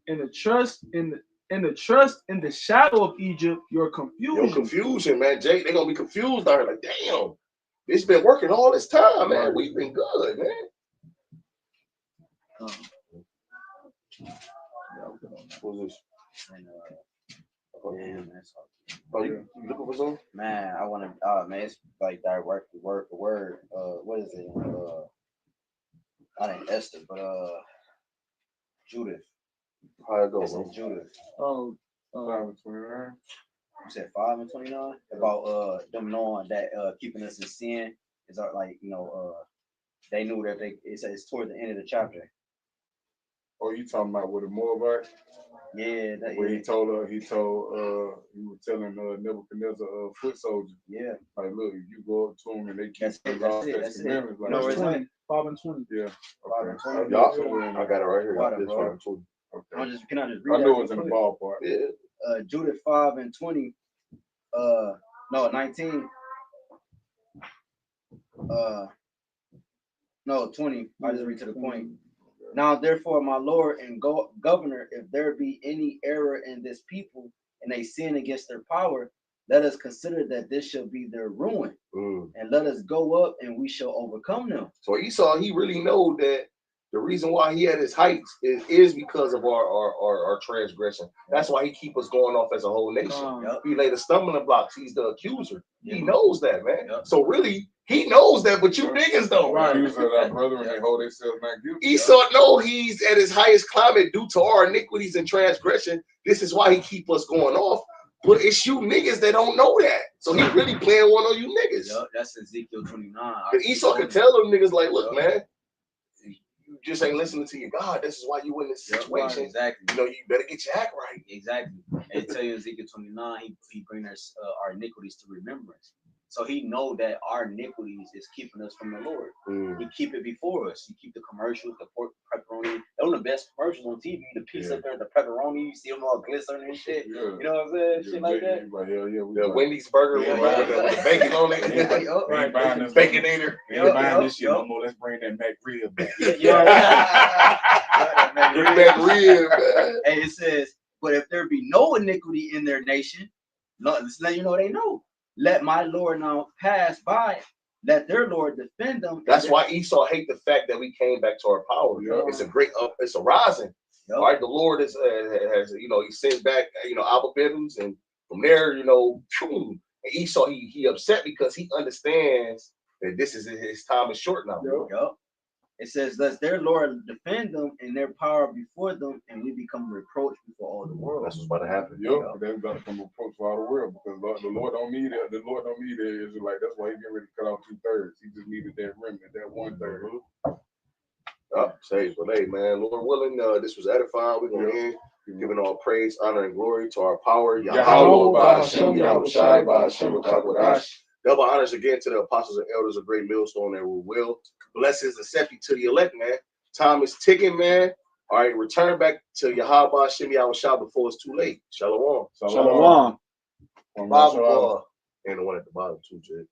and the trust in the shadow of Egypt, your confusion. Your confusion, man. Jay, they're gonna be confused out here. Like, damn, it's been working all this time, man. We've been good, man. What's this? And, Man, that's all. oh, you looking for something? Man, I want to. Man, it's like direct word for word. What is it? Not in Esther, but Judith. How it go, It's bro? in Judith. Oh, 5:29. You said 5 and 29 about them knowing that keeping us in sin is like they knew that it's toward the end of the chapter. Oh, you talking about with the Moabite? Yeah, that Where yeah. he was telling Nebuchadnezzar foot soldier, Yeah. like, look, if you go up to him and they keep That's the it, laws, that's it, statutes, that's it. commandments, like, No, verse it's 20, 5 and 20. yeah, 5 and 20. Y'all, somewhere in I there. got it right here. Water, This bro. one too. Okay. Can I just I read know that it's in the real ballpark. Yeah. quick? Judith 5 and 20. No, 19. 20. I just read to the point. Now, therefore, my Lord and governor, if there be any error in this people and they sin against their power, let us consider that this shall be their ruin, and let us go up and we shall overcome them. So Esau, he really know that the reason why he had his heights is because of our transgression. That's why he keep us going off as a whole nation. Yep. He laid the stumbling blocks. He's the accuser. Yep. He knows that, man. Yep. So really, he knows that, but you niggas don't. Right. Accuse of our brother and they hold themselves not guilty. Esau know he's at his highest climate due to our iniquities and transgression. This is why he keep us going off. But it's you niggas that don't know that. So he really playing one on you niggas. Yep, that's Ezekiel 29. And Esau can tell them niggas like, look, Yep. man, you just ain't listening to your God. This is why you in this situation. Right, exactly. You know, you better get your act right. Exactly. And tell you Ezekiel 29, he bring us our iniquities to remembrance. So he know that our iniquities is keeping us from the Lord. He keep it before us. He keep the commercials, the pork pepperoni. Those are the best commercials on TV. The piece up there, the pepperoni, you see them all glistening and shit. Yeah. You know what I'm saying? Shit like that. Like, hell yeah, we The Wendy's burger with the bacon on it. ain't buying this. Baconator. We ain't buying this shit no more. Let's bring that McRib back. McRib, man. And it says, but if there be no iniquity in their nation, let's let you know they know. Let my Lord now pass by. Let their Lord defend them. That's why Esau hate the fact that we came back to our power. Yeah. It's a great, it's a rising. Yep. All right, the Lord has he sent back, Abba Bibbins, and from there, boom. And Esau, he upset because he understands that this is his time is short now. Yep. It says, let their Lord defend them and their power before them, and we become a reproach before all the world. That's what's about to happen. Yep, that's about to come approach for all the world because the Lord don't need it. The Lord don't need it. It's like that's why he getting ready to cut off 2/3. He just needed that remnant, that 1/3. Say, but hey, man, Lord willing, this was edifying. We're gonna end giving all praise, honor, and glory to our power. Yahweh, by Hashem, Yahweh Shai, by Hashem, Kakwadash. Double honors again to the apostles and elders of Great Millstone and will. Blessings and safety to the elect, man. Time is ticking, man. All right, return back to Yahweh Hashem Yahweh Shai before it's too late. Shalom. Shalom. Bible, and the one at the bottom too, Jay.